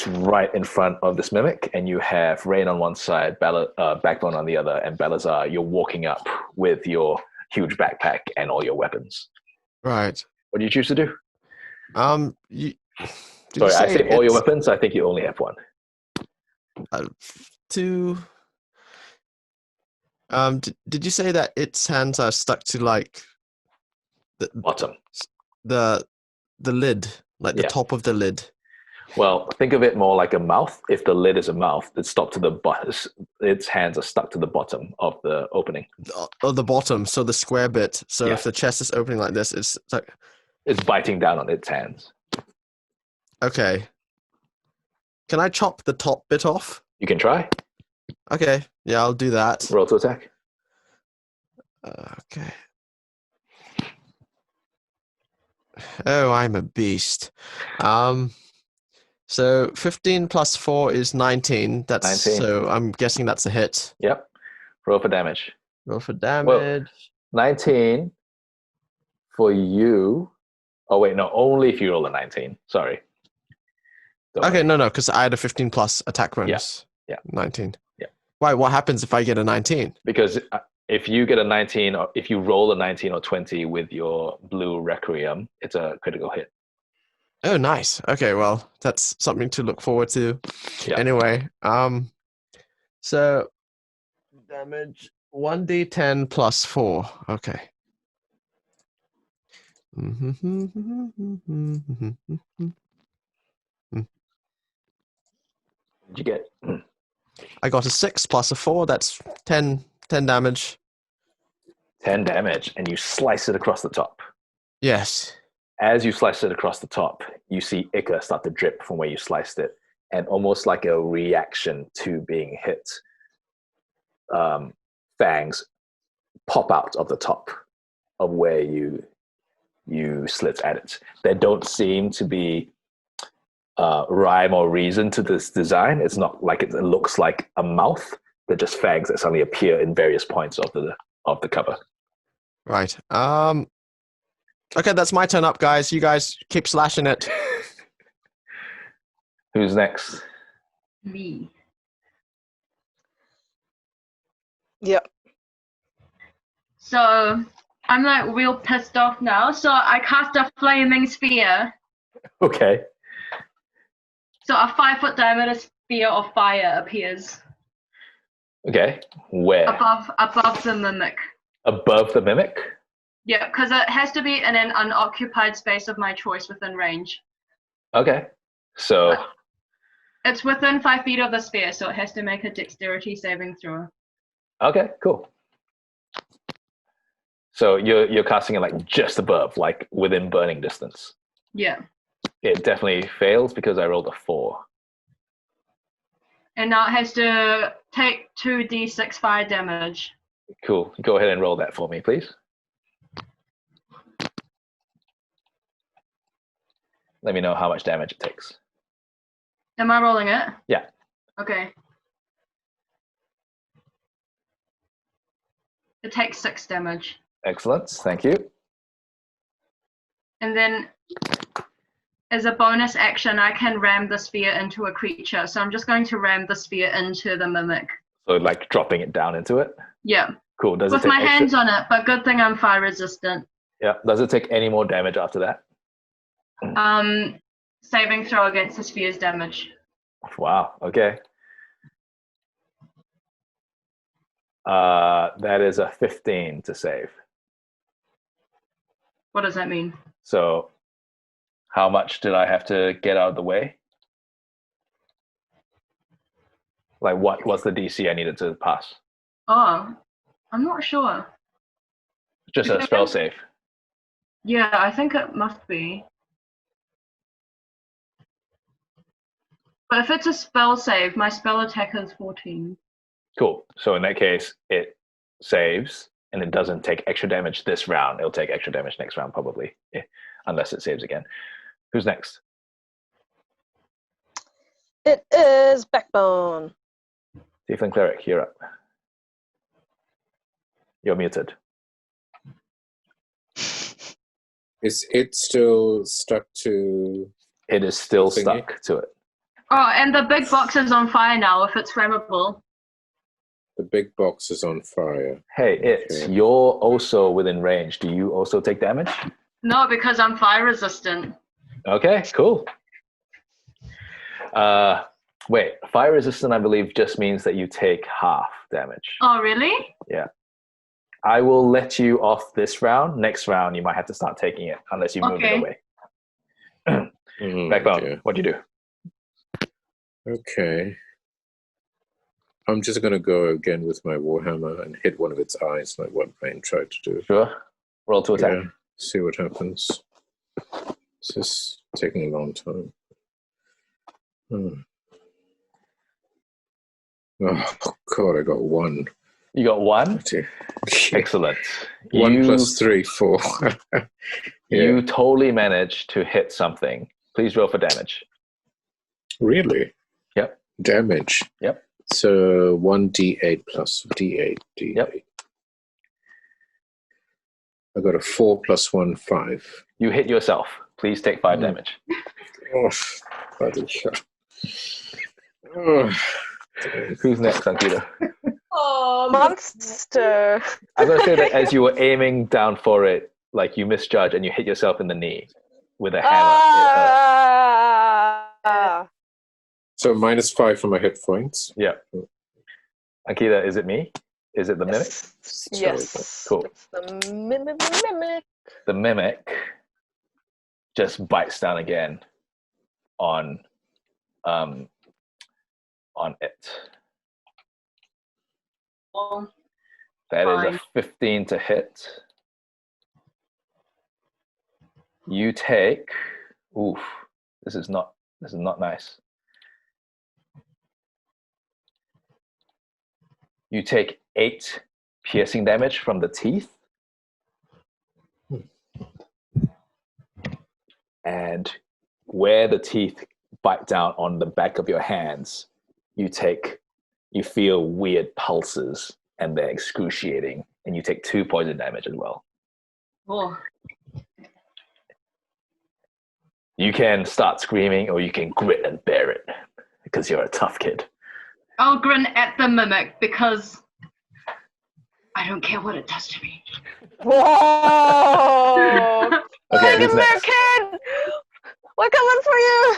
right in front of this mimic, and you have Rain on one side, Backbone on the other, and Balasar, you're walking up with your huge backpack and all your weapons. Right. What do you choose to do? Sorry, I say all your weapons. I think you only have one. Did you say that its hands are stuck to like the bottom, the lid, like the top of the lid? Well, think of it more like a mouth. If the lid is a mouth, its hands are stuck to the bottom of the opening. The bottom, so the square bit. So if the chest is opening like this, it's like it's biting down on its hands. Okay. Can I chop the top bit off? You can try. Okay. Yeah, I'll do that. Roll to attack. Okay. Oh, I'm a beast. So 15 plus 4 is 19. That's 19. So I'm guessing that's a hit. Yep. Roll for damage. Roll for damage. 19 for you. Oh, wait, no, only if you roll a 19. Sorry. Don't Okay, worry. no, because I had a 15 plus attack bonus. Yeah. 19. Yeah. Why? What happens if I get a 19? Because if you get a 19, or if you roll a 19 or 20 with your blue Requiem, it's a critical hit. Oh, nice. Okay, well, that's something to look forward to. Yeah. Anyway, so damage 1d10 plus 4. Okay. Did you get? I got a 6 plus a 4. That's 10 damage. 10 damage, and you slice it across the top. Yes. As you slice it across the top, you see ichor start to drip from where you sliced it, and almost like a reaction to being hit, fangs pop out of the top of where you slit at it. There don't seem to be rhyme or reason to this design. It's not like it looks like a mouth. They're just fangs that suddenly appear in various points of the cover. Right. Okay, that's my turn up, guys. You guys keep slashing it. Who's next? Me. Yep. So I'm like real pissed off now. So I cast a flaming sphere. Okay. So a 5-foot diameter sphere of fire appears Okay. Where? above the mimic. Above the mimic? Yeah, because it has to be in an unoccupied space of my choice within range. Okay. So It's within 5 feet of the sphere, so it has to make a dexterity saving throw. okay, cool. So you're casting it like just above, like within burning distance. Yeah. It definitely fails because I rolled a 4. And now it has to take 2d6 fire damage. Cool. Go ahead and roll that for me, please. Let me know how much damage it takes. Am I rolling it? Yeah. Okay. It takes 6 damage. Excellent. Thank you. And then as a bonus action, I can ram the sphere into a creature. So I'm just going to ram the sphere into the mimic. So like dropping it down into it. Yeah. Cool. Does it With take my extra? hands on it, but good thing I'm fire resistant. Yeah. Does it take any more damage after that? Saving throw against the sphere's damage. Wow. Okay. That is a 15 to save. What does that mean? So how much did I have to get out of the way? Like what was the DC I needed to pass? Oh, I'm not sure. Just a spell save. Yeah, I think it must be. But if it's a spell save, my spell attack is 14. Cool. So in that case, it saves and it doesn't take extra damage this round. It'll take extra damage next round probably, unless it saves again. Who's next? It is Backbone. Tiefling Cleric, you're up. You're muted. Is it still stuck to? It is still Thingy? stuck to it. Oh, and the big box is on fire now if it's flammable. The big box is on fire. Hey, Okay. you're also within range. Do you also take damage? No, because I'm fire resistant. Okay, cool. Wait, fire resistant, I believe, just means that you take half damage. Oh, really? Yeah. I will let you off this round. Next round, you might have to start taking it unless you move it Okay. away. Oh, Backbone, dear. what'd you do? Okay. I'm just going to go again with my Warhammer and hit one of its eyes like what Rain tried to do. Sure. Roll to attack. Yeah, see what happens. This is taking a long time. Oh, God, I got 1. You got 1? Yeah. Excellent. 1 plus 3, 4. You totally managed to hit something. Please roll for damage. Really? Yep. Damage. Yep. So 1d8 plus d8. Yep. I got a 4 plus 1, 5. You hit yourself. Please take 5 damage. Oh, bloody hell. Oh. Who's next, Ankita? Oh, Monster. I'm going to say that as you were aiming down for it, like you misjudge and you hit yourself in the knee with a hammer. So -5 for my hit points. Yeah. Ankita, is it me? Is it the mimic? Yes. Cool. It's the mimic. The mimic just bites down again on it. Well, That is fine. a 15 to hit. You take, oof, this is not nice. You take 8 piercing damage from the teeth. And where the teeth bite down on the back of your hands, you feel weird pulses and they're excruciating, and you take 2 poison damage as well. Oh. You can start screaming or you can grit and bear it because you're a tough kid. I'll grin at the mimic because I don't care what it does to me. Whoa! Okay, Hang who's in there, next? kid! We're coming for you!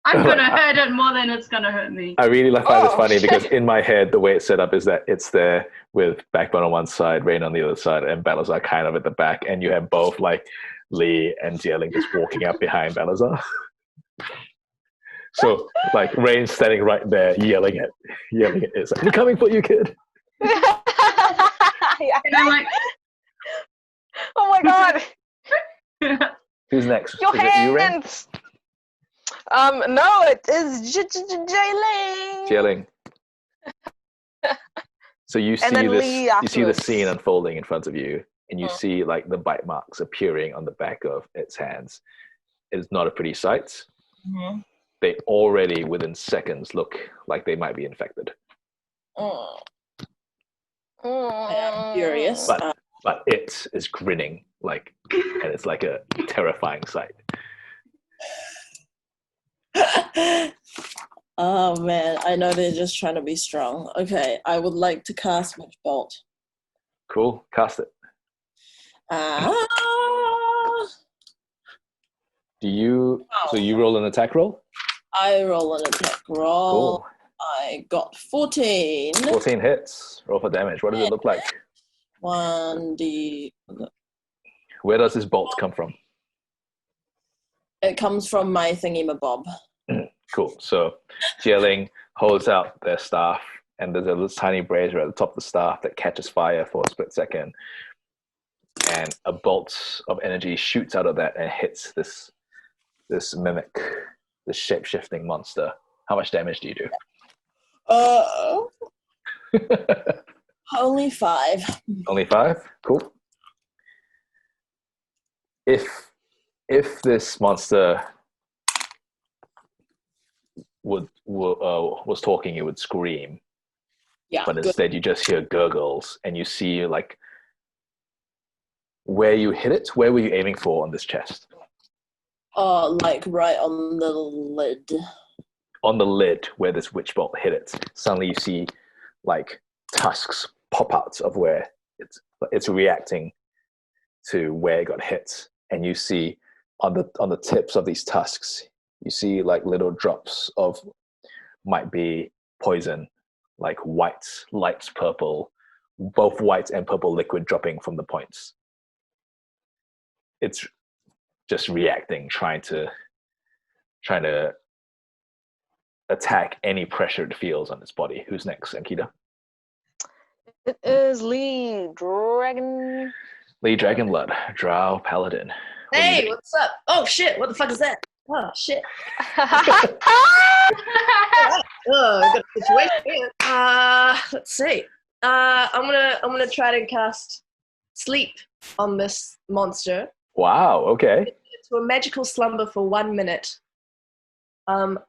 I'm gonna hurt it more than it's gonna hurt me. I really find this funny shit. because in my head, the way it's set up is that it's there with Backbone on one side, Rain on the other side, and Balasar kind of at the back, and you have both like Lee and Zie Ling just walking up behind Balasar. So like Rain's standing right there, yelling at it. It's like, we're coming for you, kid. Yeah. And I'm like, Oh my god! Who's next? Your Is it you, Rain? hands! No, it is J-Ling! Zie Ling. So you see And then this, Lee you see the afterwards. scene unfolding in front of you, and you see like the bite marks appearing on the back of its hands. It's not a pretty sight. Mhm. They already within seconds look like they might be infected. I am furious. But it is grinning like, and it's like a terrifying sight. Oh man, I know they're just trying to be strong. Okay, I would like to cast Witch Bolt. Cool, cast it. So you roll an attack roll? I roll an attack roll. Cool. I got 14. 14 hits. Roll for damage. What does it look like? 1d. Where does this bolt come from? It comes from my thingy-mabob. Cool. So Zie Ling holds out their staff, and there's a little tiny brazier at the top of the staff that catches fire for a split second. And a bolt of energy shoots out of that and hits this mimic, this shape-shifting monster. How much damage do you do? Only 5. Only 5? Cool. If this monster was talking, it would scream. Yeah. But good. instead you just hear gurgles, and you see like where you hit it. Where were you aiming for on this chest? Like right on the lid. On the lid where this witch bolt hit it. Suddenly you see like tusks pop out of where it's reacting to where it got hit, and you see on the tips of these tusks, you see like little drops of might be poison, like white, light purple, both white and purple liquid dropping from the points. It's just reacting, trying to attack any pressure it feels on its body. Who's next, Ankita? It is Lee Dragon. Lee Dragonblood, Drow Paladin. What do you Hey, do? what's up? Oh shit! What the fuck is that? Oh shit! Oh, I got a situation here. Let's see. I'm gonna try to cast sleep on this monster Wow, okay. to a magical slumber for 1 minute.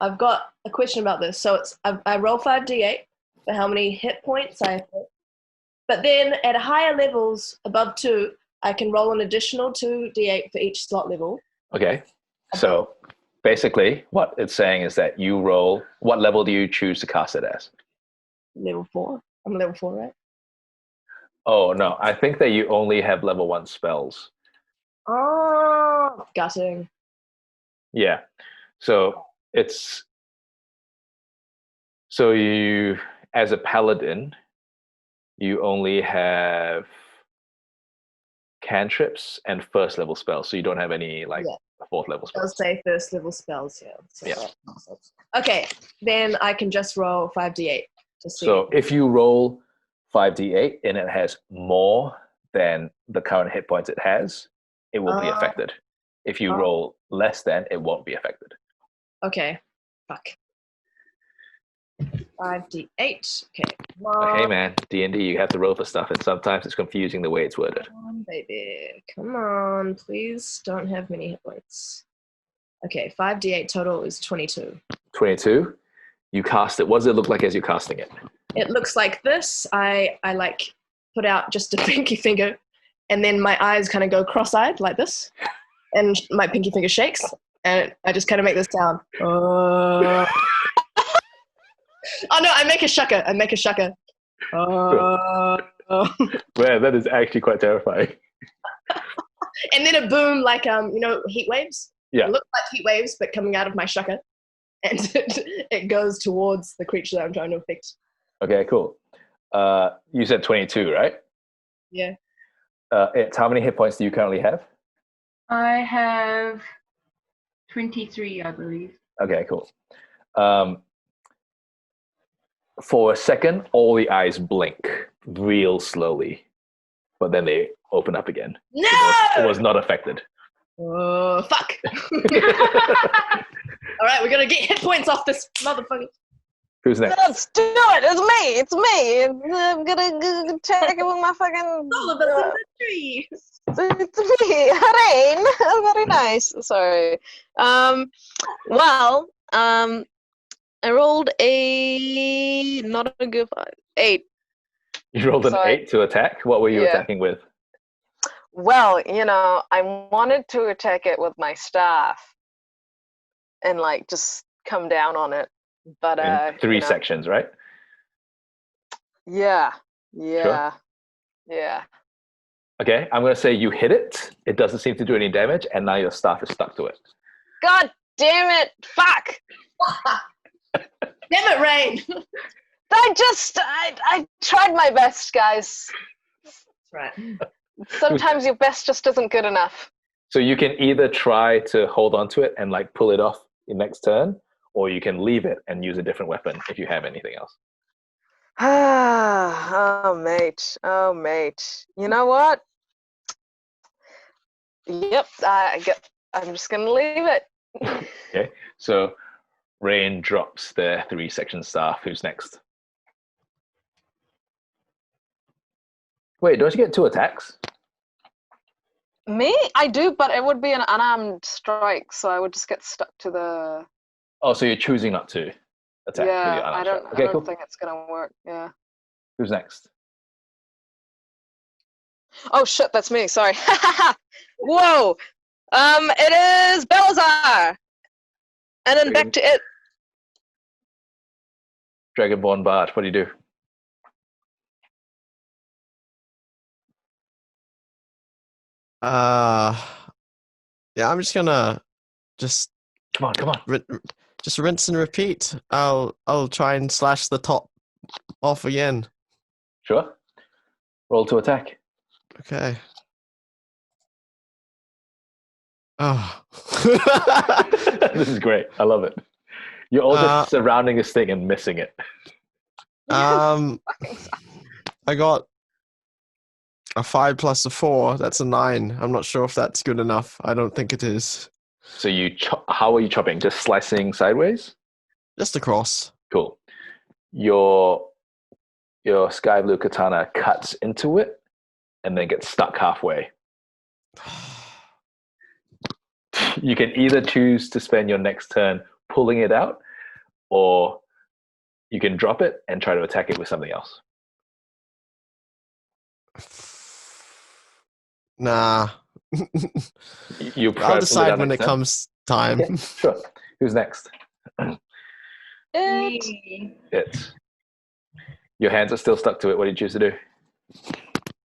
I've got a question about this. So I roll 5d8 for how many hit points I have. But then at higher levels, above 2, I can roll an additional 2d8 for each slot level. Okay. So basically, what it's saying is that you roll. What level do you choose to cast it as? Level 4. I'm level 4, right? Oh no, I think that you only have level 1 spells. Oh, gutting. Yeah. So you, as a paladin, you only have cantrips and first level spells, so you don't have any fourth level I'll spells. say first level spells, yeah. So Yeah. that makes sense. Okay, then I can just roll 5d8 to see. So if you roll 5d8 and it has more than the current hit points it has, it will be affected. If you roll less than, it won't be affected. Okay, fuck. 5d8. Okay, come Okay, on, man. D&D, you have to roll for stuff, and sometimes it's confusing the way it's worded. come on, baby. Come on, please don't have many hit points. Okay, 5d8 total is 22. 22. You cast it. What does it look like as you're casting it? It looks like this. I like put out just a pinky finger, and then my eyes kind of go cross-eyed like this, and my pinky finger shakes, and I just kind of make this sound. Oh no, I make a shucker. Man, that is actually quite terrifying. And then a boom like heat waves. Yeah. It looks like heat waves, but coming out of my shucker, and it goes towards the creature that I'm trying to affect. Okay, cool. You said 22, right? Yeah. How many hit points do you currently have? I have 23, I believe. Okay, cool. For a second, all the eyes blink real slowly, but then they open up again. No! It was not affected. Oh, fuck. All right, we're going to get hit points off this motherfucker. Who's next? Let's do it. It's me. I'm gonna check it with my fucking. All of us in the tree. It's me, Rain. Very nice. Sorry. Well, I rolled not a good 8. You rolled an 8 to attack. What were you attacking with? Well, I wanted to attack it with my staff and just come down on it, but in 3 sections, right? Yeah. Sure. Yeah. Okay, I'm going to say you hit it. It doesn't seem to do any damage, and now your staff is stuck to it. God damn it! Fuck! Damn it, Rain! I tried my best, guys. That's right. Sometimes your best just isn't good enough. So you can either try to hold on to it and pull it off your next turn, or you can leave it and use a different weapon if you have anything else. Oh, mate. You know what? Yep, I'm just gonna leave it. Okay, so Rain drops their 3-section staff. Who's next? Wait, don't you get 2 attacks? Me? I do, but it would be an unarmed strike, so I would just get stuck to the. Oh, so you're choosing not to attack with your Yeah, unarmed I strike. don't. Okay, I don't cool. think it's gonna work. Yeah. Who's next? Oh shit, that's me. Sorry. Whoa. It is Balasar, and then back to it. Dragonborn Bard, what do you do? Yeah, I'm just gonna Come on. just rinse and repeat. I'll try and slash the top off again. Sure. Roll to attack. Okay. Oh. This is great. I love it. You're all just surrounding this thing and missing it. I got a 5 plus a 4. That's a 9. I'm not sure if that's good enough. I don't think it is. So how are you chopping? Just slicing sideways? Just across. Cool. Your sky blue katana cuts into it and then gets stuck halfway. You can either choose to spend your next turn pulling it out, or you can drop it and try to attack it with something else. Nah. You I'll decide when it it comes time. Okay, sure. Who's next? It, Me. It's your hands are still stuck to it. What do you choose to do?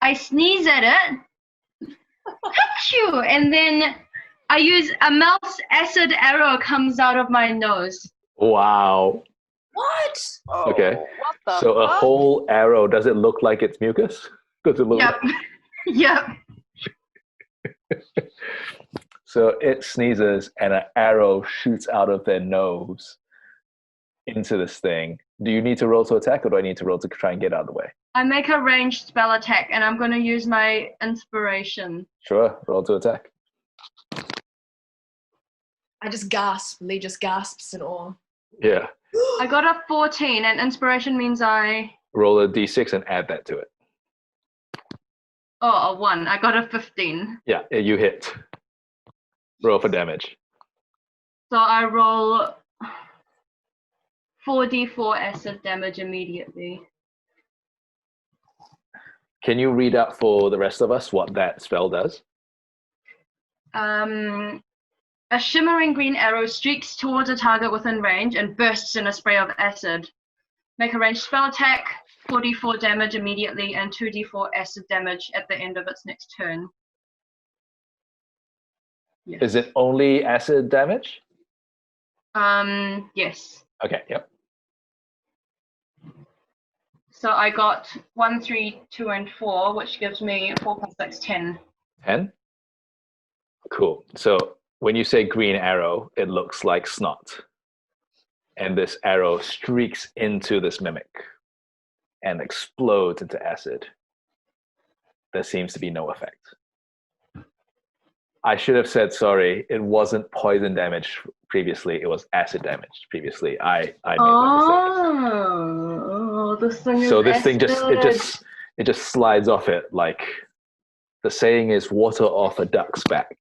I sneeze at it. Achoo! And then I use a mouse acid arrow comes out of my nose. Wow. What? Okay. what the So a fuck? whole arrow. Does it look like it's mucus? Does it look? Yep. Yep. So it sneezes and an arrow shoots out of their nose into this thing. Do you need to roll to attack, or do I need to roll to try and get out of the way? I make a ranged spell attack, and I'm going to use my inspiration. Sure, roll to attack. I just gasp. Lee just gasps in awe. Yeah. I got a 14, and inspiration means Roll a d6 and add that to it. a 1. I got a 15. Yeah, you hit. Roll for damage. So I roll 4d4 acid damage immediately. Can you read out for the rest of us what that spell does? A shimmering green arrow streaks towards a target within range and bursts in a spray of acid. Make a ranged spell attack, 4d4 damage immediately, and 2d4 acid damage at the end of its next turn. Yes. Is it only acid damage? Yes. Okay, yep. So I got 1, 3, 2, and 4, which gives me 4 plus 6, 10. 10? Cool. So when you say green arrow, it looks like snot. And this arrow streaks into this mimic and explodes into acid. There seems to be no effect. I should have said sorry. It wasn't poison damage previously. It was acid damage previously. I made that mistake. Oh, this thing is So this thing acid. it just slides off it, like the saying is water off a duck's back.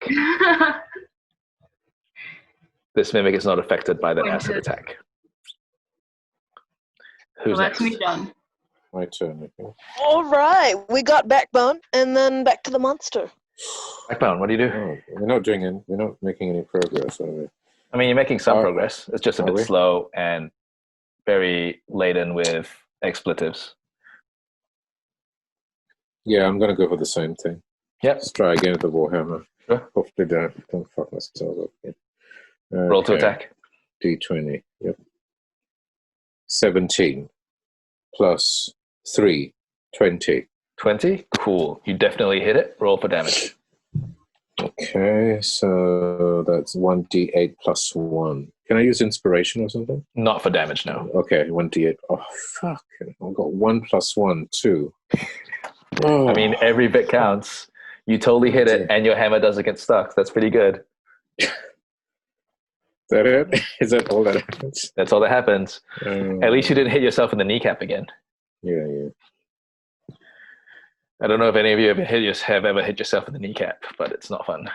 This mimic is not affected by that acid Pointed. attack. Who's Well, that's next? me done. My turn, I think. all right, we got backbone, and then back to the monster. Backbone, what do you do? Oh, we're not making any progress, are we? I mean, you're making some Are- progress. It's just a are bit we? slow and very laden with expletives. Yeah, I'm gonna go for the same thing. Yep. Let's try again with the Warhammer. Sure. Hopefully don't fuck myself up again. Roll to Okay. attack. D20. Yep. 17 plus 3, 20. 20? Cool. You definitely hit it. Roll for damage. Okay, so that's 1d8 plus 1. Can I use inspiration or something? Not for damage, no. Okay, 1d8. Oh, fuck. I've got 1 plus 1, 2. Oh, I mean, every bit counts. You totally hit it, and your hammer doesn't get stuck. That's pretty good. is that it? Is that all that happens? That's all that happens. At least you didn't hit yourself in the kneecap again. Yeah. I don't know if any of you have ever hit yourself in the kneecap, but it's not fun.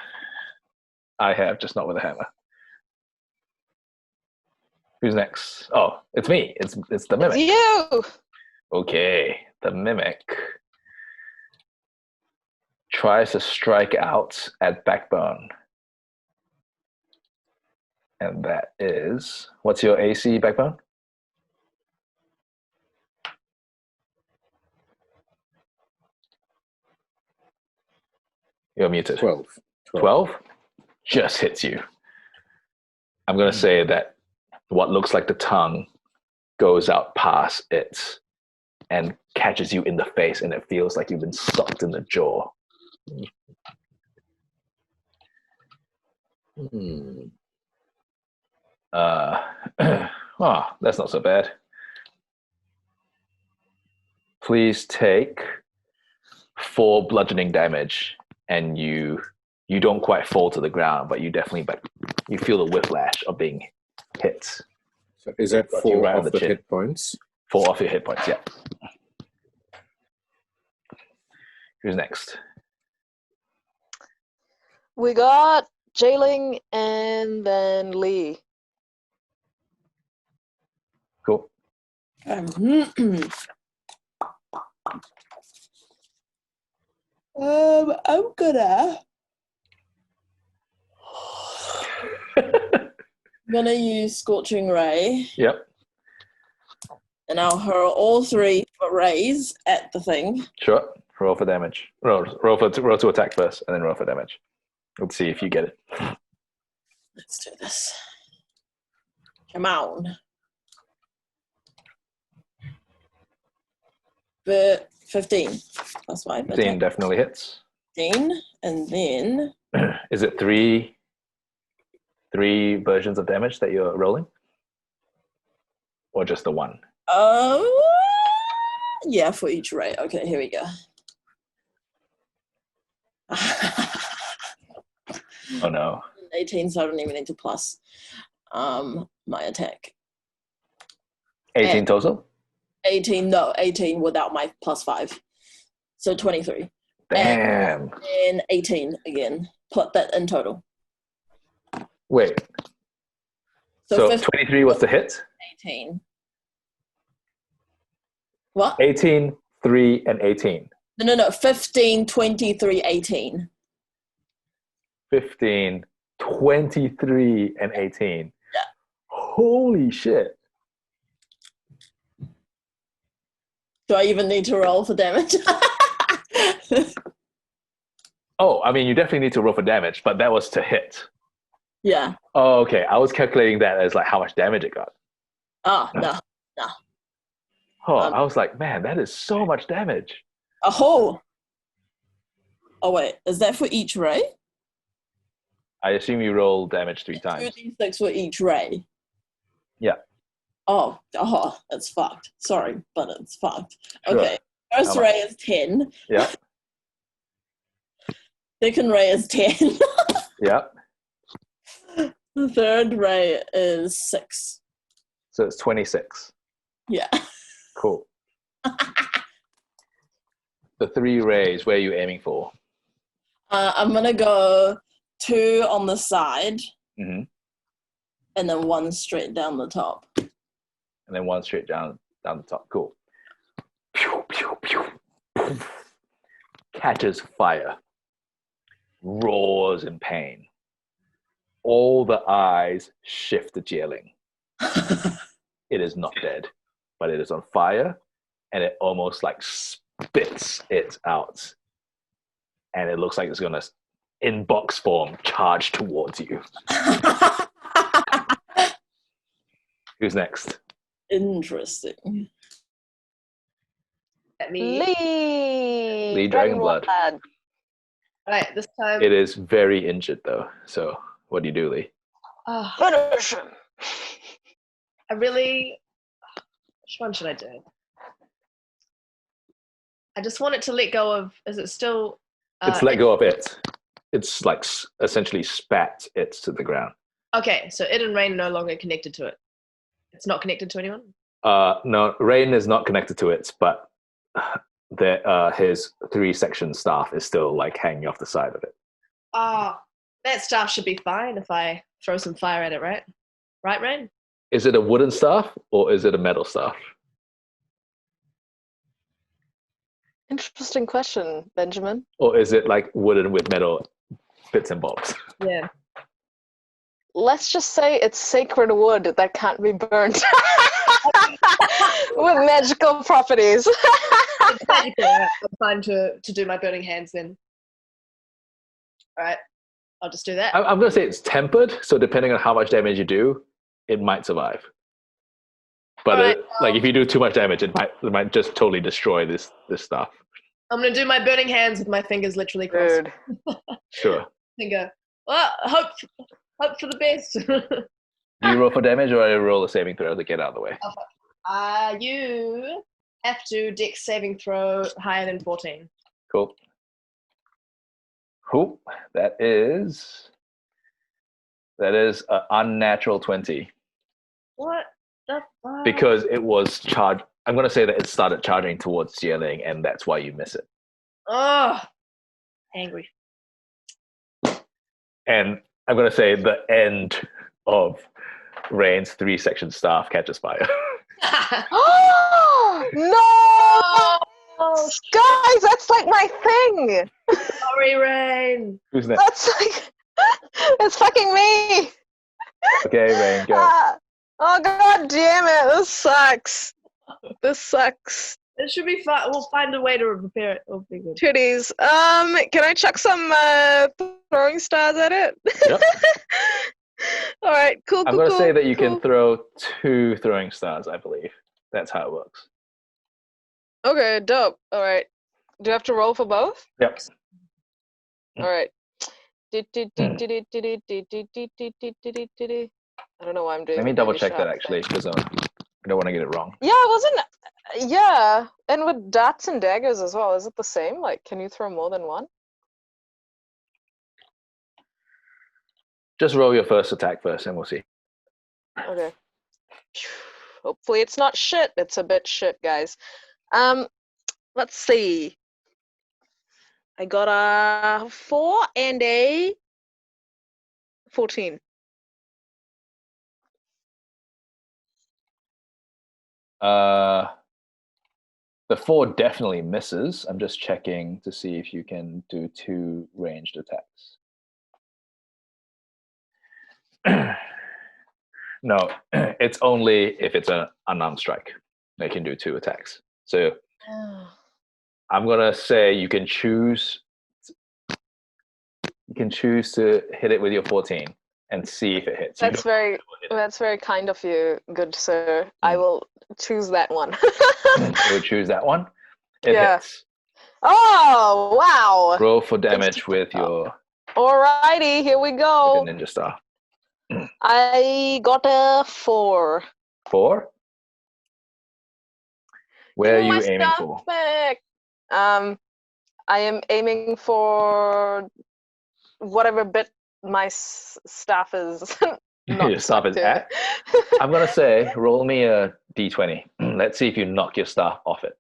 I have, just not with a hammer. Who's next? Oh, it's me. It's the mimic. It's you. Okay, the mimic tries to strike out at Backbone. And that is, what's your AC, Backbone? You're muted. 12. 12 just hits you. I'm going to say that what looks like the tongue goes out past it and catches you in the face, and it feels like you've been sucked in the jaw. Oh, that's not so bad. Please take 4 bludgeoning damage, and you don't quite fall to the ground, but you definitely you feel the whiplash of being hit. So is that Got you 4 right on off the the chin. hit points? 4 off your hit points, yeah. Who's next? We got Zie Ling and then Lee. I'm gonna use Scorching Ray, Yep. and I'll hurl all 3 rays at the thing. Sure. Roll for damage. Roll to attack first, and then roll for damage. Let's see if you get it. Let's do this. Come on. But 15 plus 5. 15 definitely hits. 15, and then Is it three versions of damage that you're rolling? Or just the one? yeah, for each ray. Okay, here we go. Oh no. 18, so I don't even need to plus my attack. 18 total? 18 without my plus 5. So 23. Damn. And 18 again. Put that in total. Wait. So 23 was the hit? 18. What? 18, 3, and 18. No. 15, 23, 18. 15, 23, and 18. Yeah. Holy shit. Do I even need to roll for damage? Oh, I mean, you definitely need to roll for damage, but that was to hit. Yeah. Oh, okay. I was calculating that as like how much damage it got. Oh, no. Oh, I was like, man, that is so much damage. Oh, wait. Is that for each ray? I assume you roll damage 3 times. 2d6 for each ray. Yeah. Oh, it's fucked. Sorry, but it's fucked. Sure. Okay. First ray is 10. Yeah. Second ray is 10. Yeah. The third ray is 6. So it's 26. Yeah. Cool. The 3 rays, where are you aiming for? I'm going to go 2 on the side, Mm-hmm. and then 1 straight down the top. And then 1 straight down the top. Cool. Pew, pew, pew. Poof. Catches fire. Roars in pain. All the eyes shift to Zie Ling. It is not dead, but it is on fire, and it almost like spits it out. And it looks like it's gonna, in box form, charge towards you. Who's next? Interesting. Let me. Lee Dragonblood. Lad. All right, this time. It is very injured though. So what do you do, Lee? Finish him. I really. Which one should I do? I just want it to let go of. Is it still? It's let go of it. It's like essentially spat it to the ground. Okay, so it and Rain no longer connected to it. It's not connected to anyone? No, Rain is not connected to it, but his 3-section staff is still like hanging off the side of it. That staff should be fine if I throw some fire at it, right? Right, Rain? Is it a wooden staff or is it a metal staff? Interesting question, Benjamin. Or is it like wooden with metal bits and bobs? Yeah. Let's just say it's sacred wood that can't be burnt with magical properties. It's magical. Right? I'm fine to do my burning hands then. All right. I'll just do that. I'm going to say it's tempered, so depending on how much damage you do, it might survive. But Right, like if you do too much damage, it might just totally destroy this stuff. I'm going to do my burning hands with my fingers literally crossed. Dude. Sure. And go, well, hope for the best. Do you roll for damage or I roll a saving throw to get out of the way? You have to dex saving throw higher than 14. Cool. Cool. That is an unnatural 20. What the fuck? Because it was charged. I'm going to say that it started charging towards Zie Ling, and that's why you miss it. Oh, angry. And I'm going to say the end of Rain's 3-section staff catches fire. No! Oh, Guys, that's like my thing! sorry, Rain. Who's next? That's like... it's fucking me! Okay, Rain, go. Oh, god damn it, this sucks. This sucks. It should be fun. We'll find a way to prepare it. It'll be good. Titties. Can I chuck some throwing stars at it? Yep. All right, cool. I'm going to say that you can throw 2 throwing stars, I believe. That's how it works. Okay, dope. All right. Do you have to roll for both? Yep. All right. I don't know why I'm doing. Let me double check that actually, because I don't want to get it wrong. Yeah, it wasn't. Yeah, and with darts and daggers as well. Is it the same? Like, can you throw more than one? Just roll your first attack first, and we'll see. Okay. Hopefully it's not shit. It's a bit shit, guys. Let's see. I got a 4 and a 14. The 4 definitely misses. I'm just checking to see if you can do 2 ranged attacks. No, it's only if it's an unarmed strike. They can do 2 attacks. So I'm gonna say you can choose. You can choose to hit it with your 14 and see if it hits. That's very kind of you, good sir. I will choose that one. You would choose that one. It hits. Oh wow! Roll for damage with your. Alrighty, here we go. Ninja star. I got a 4. 4. Where are Give me you my aiming stuff for? back. I am aiming for whatever bit my staff is. Your staff is at. I'm gonna say, roll me a d20. Let's see if you knock your staff off it.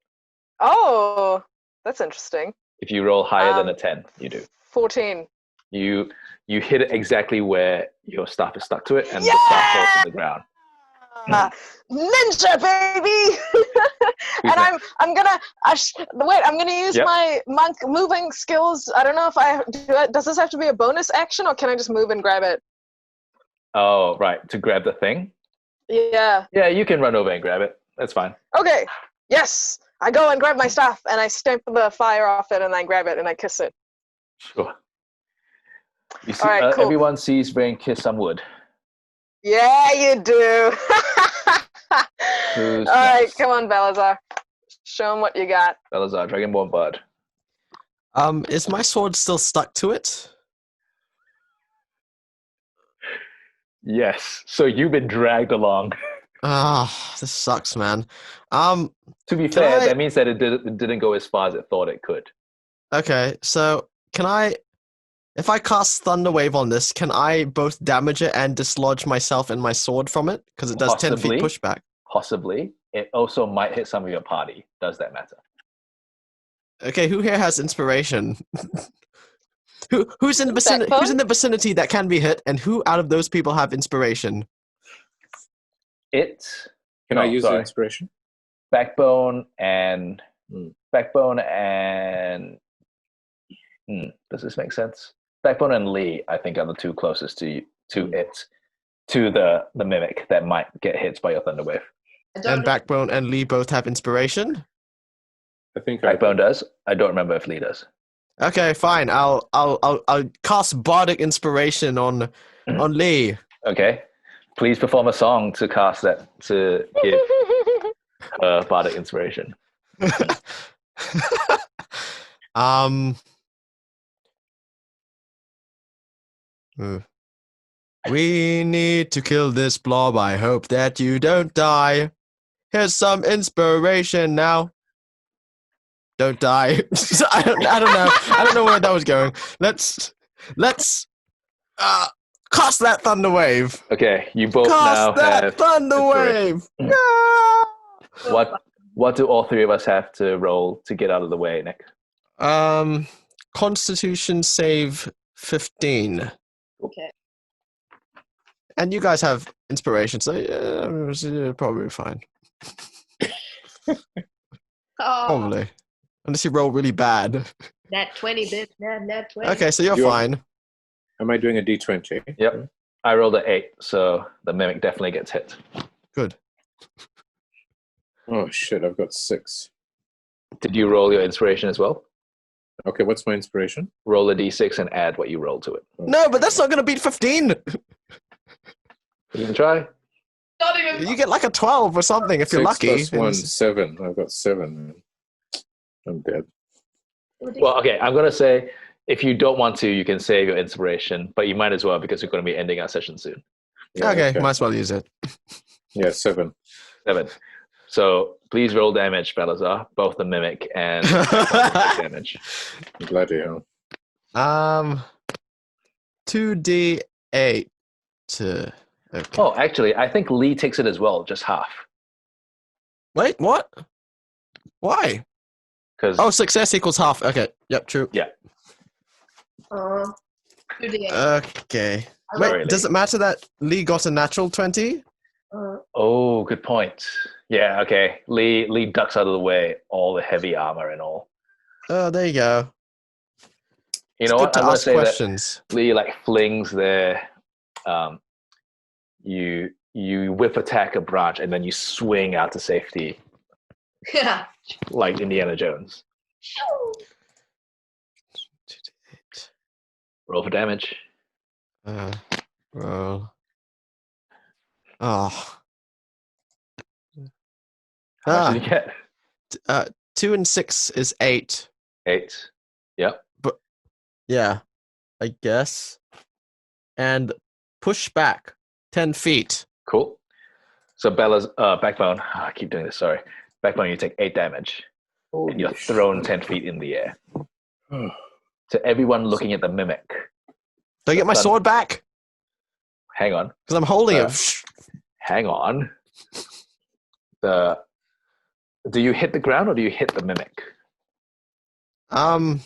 Oh, that's interesting. If you roll higher than a 10, you do. 14. You hit it exactly where your staff is stuck to it, and the staff falls to the ground. Ninja baby! And I'm gonna I'm gonna use my monk moving skills. I don't know if I do it. Does this have to be a bonus action, or can I just move and grab it? Oh, right, to grab the thing. Yeah. Yeah, you can run over and grab it. That's fine. Okay. Yes, I go and grab my staff, and I stamp the fire off it, and I grab it, and I kiss it. Sure. You see, All right, cool. Everyone sees Rain kiss some wood. Yeah, you do. Who's All right, next? come on, Balasar. Show him what you got. Balasar, Dragonborn Bard. Is my sword still stuck to it? Yes. So you've been dragged along. Ah, this sucks, man. To be fair, that means that it didn't go as far as it thought it could. Okay, so can I... If I cast Thunder Wave on this, can I both damage it and dislodge myself and my sword from it? Because it does 10 feet pushback. Possibly. It also might hit some of your party. Does that matter? Okay, who here has inspiration? Who's in the vicinity that can be hit, and who out of those people have inspiration? Can I use the inspiration? Backbone and does this make sense? Backbone and Lee, I think, are the 2 closest to the mimic that might get hit by your thunder wave. And Backbone and Lee both have inspiration? I think Backbone does. I don't remember if Lee does. Okay, fine. I'll cast Bardic Inspiration on Lee. Okay. Please perform a song to cast that, to give Bardic Inspiration. We need to kill this blob. I hope that you don't die. Here's some inspiration now. Don't die. I don't know. I don't know where that was going. Let's cast that thunder wave. Okay, you both Cast now that have thunder wave. Yeah. What do all 3 of us have to roll to get out of the way, Nick? Constitution save 15. Okay. And you guys have inspiration, so yeah, probably fine. Oh, Probably. Unless you roll really bad. nat 20, bitch. Nat 20. Okay, so you're You're- fine. Am I doing a D20? Yep. I rolled an 8, so the mimic definitely gets hit. Good. Oh shit! I've got 6. Did you roll your inspiration as well? Okay, what's my inspiration? Roll a d6 and add what you roll to it. No, but that's not going to beat 15. You can try. Not even. You get like a 12 or something if you're 6 lucky. plus 1, 7. I've got 7. I'm dead. Well, okay, I'm going to say if you don't want to, you can save your inspiration, but you might as well because we're going to be ending our session soon. Yeah, Okay, might as well use it. Yeah, 7. 7. So please roll damage, Balasar, both the mimic and damage. Bloody hell. 2d8. Okay. Oh, actually, I think Lee takes it as well, just half. Wait, what? Why? Because Oh, success equals half. Okay, yep, true. 2d8. Okay. Sorry, Wait, does Lee. it matter that Lee got a natural 20? Oh, good point. Yeah, okay. Lee ducks out of the way, all the heavy armor and all. Oh, there you go. You It's know good what? to I'm gonna ask say questions. that Lee like flings their you whip attack a branch and then you swing out to safety Yeah. like Indiana Jones. 2d8. Roll for damage. Roll. Oh. How much did you get? 2 and 6 is 8. 8. Yep. Yeah, I guess. And push back 10 feet. Cool. So Bella's backbone. I keep doing this. Sorry. Backbone. You take 8 damage, and you're thrown 10 feet in the air. To everyone looking at the mimic, Do I get my sword back? hang on. Because I'm holding it. Hang on. Do you hit the ground or do you hit the mimic? I'm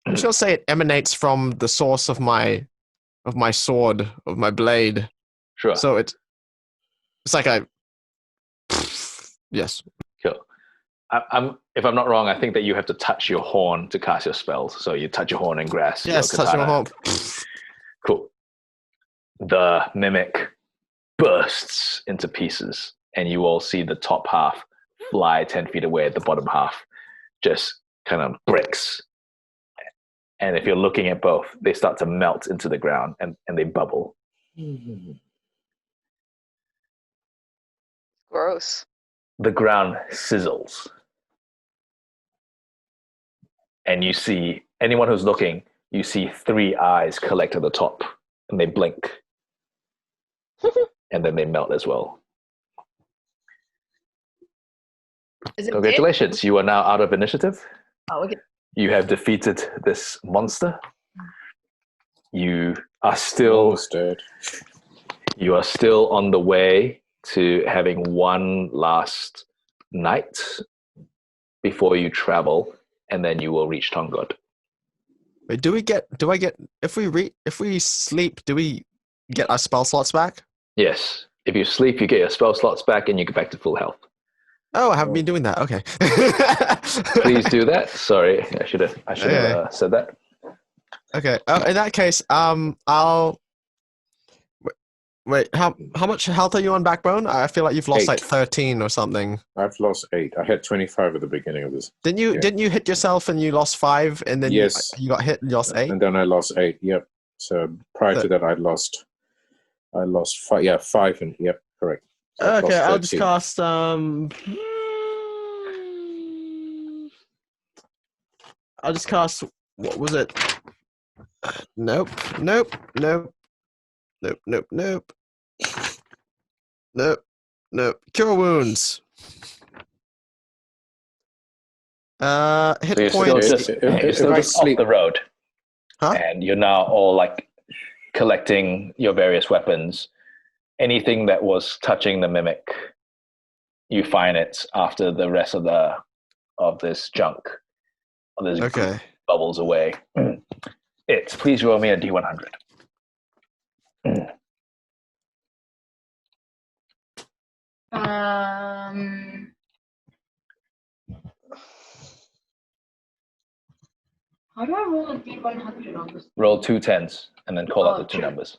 just gonna say it emanates from the source of my sword, of my blade. Sure. So it's like a yes. Cool. If I'm not wrong, I think that you have to touch your horn to cast your spells. So you touch your horn and grass. Yes, touch your horn. Cool. The mimic bursts into pieces, and you all see the top half fly 10 feet away. The bottom half just kind of breaks. And if you're looking at both, they start to melt into the ground and they bubble. Gross. The ground sizzles. And you see, anyone who's looking, you see 3 eyes collect at the top, and they blink. And then they melt as well. Is it Congratulations, you are now out of initiative. dead? Oh, okay. You have defeated this monster. You are still Almost dead. on the way to having one last night before you travel, and then you will reach Tongod. Wait, if we sleep, do we get our spell slots back? Yes. If you sleep, you get your spell slots back and you get back to full health. Oh, I haven't been doing that. Okay. Please do that. Sorry, I should have said that. Okay. In that case, I'll wait. How much health are you on Backbone? I feel like you've lost 8. like 13 or something. I've lost 8. I had 25 at the beginning of this. Didn't you hit yourself and you lost 5, and then Yes. you got hit and you lost 8? And then I lost 8. Yep. So prior to that, I lost 5. Yeah, 5 and yep, correct. So I've Okay, lost I'll just 13. cast I'll just cast, what was it? Nope. Cure wounds. Hit So you're points. still just off the road. Huh? And you're now all like collecting your various weapons. Anything that was touching the mimic, you find it after the rest of this junk. This Okay. bubbles away. Please roll me a D100. How do I roll a D100 on this? Roll 2 10s and then call out the 2 true. numbers.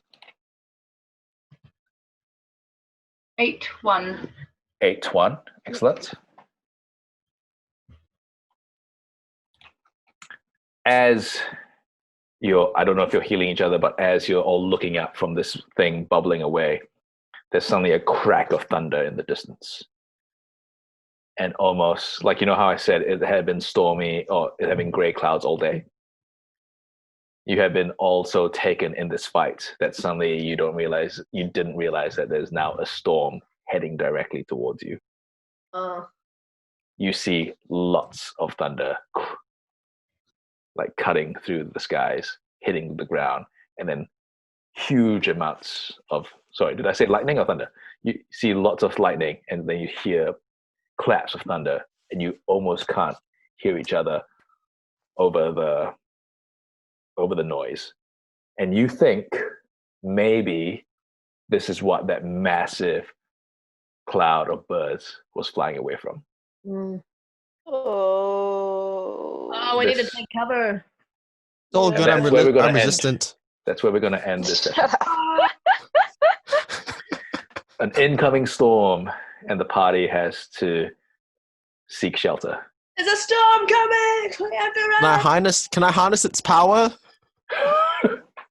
8-1. 8-1. Excellent. As I don't know if you're healing each other, but as you're all looking up from this thing bubbling away, there's suddenly a crack of thunder in the distance. And almost like, how I said it had been stormy or it had been gray clouds all day. You have been also taken in this fight that suddenly you didn't realize that there's now a storm heading directly towards you. You see lots of thunder like cutting through the skies, hitting the ground, and then huge amounts of, sorry, did I say lightning or thunder? You see lots of lightning, and then you hear claps of thunder, and you almost can't hear each other over the noise. And you think maybe this is what that massive cloud of birds was flying away from. Oh, we need to take cover. It's all good. I'm resistant. That's where we're going to end this session. An incoming storm, and the party has to seek shelter. There's a storm coming! We have to run! Can I harness its power?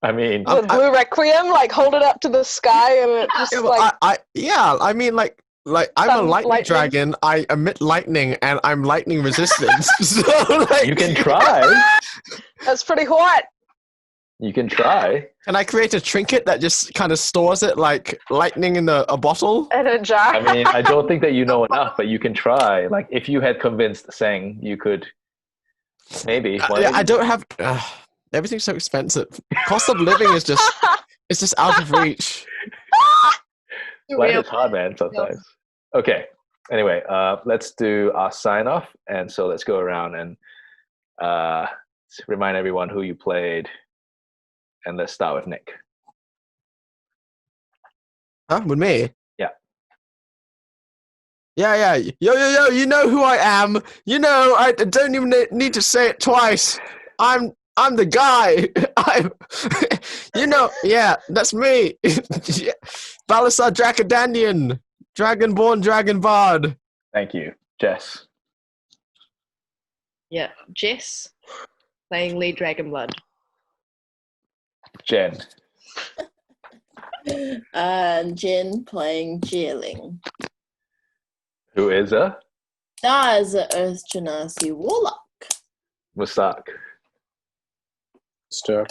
I mean, With Blue Requiem, like hold it up to the sky and it just I mean, I'm a lightning dragon. I emit lightning, and I'm lightning resistant. So you can try. That's pretty hot. You can try. Can I create a trinket that just kind of stores it like lightning in a bottle? In a jar. I mean, I don't think that you know enough, but you can try. Like, if you had convinced Singh, you could maybe. I don't have. Everything's so expensive. Cost of living is just. It's just out of reach. Life is hard, man, sometimes. Okay. Anyway, let's do our sign off. And so let's go around and remind everyone who you played. And let's start with Nick. Huh? With me? Yeah. Yeah. Yo. You know who I am. I don't even need to say it twice. I'm the guy. Yeah, that's me. Balasar Dracodanian. Dragonborn, Dragon Bard. Thank you. Jess. Yeah, Jess, playing lead Dragon Blood. Jen. Jen playing Zie Ling. Who is a? Is a Earth Genasi Warlock. Mustaq. Stir,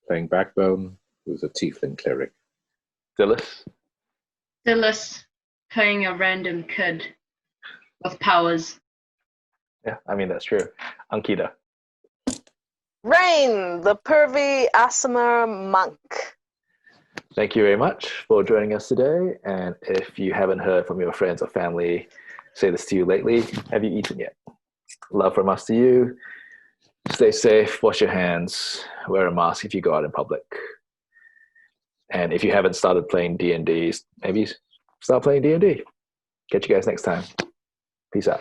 playing Backbone, who's a Tiefling cleric. Dilys, playing a random kid with powers. Yeah, I mean, that's true. Ankita. Rain, the pervy Aasimar monk. Thank you very much for joining us today. And if you haven't heard from your friends or family say this to you lately, have you eaten yet? Love from us to you. Stay safe, wash your hands, wear a mask if you go out in public. And if you haven't started playing D&D, maybe start playing D&D. Catch you guys next time. Peace out.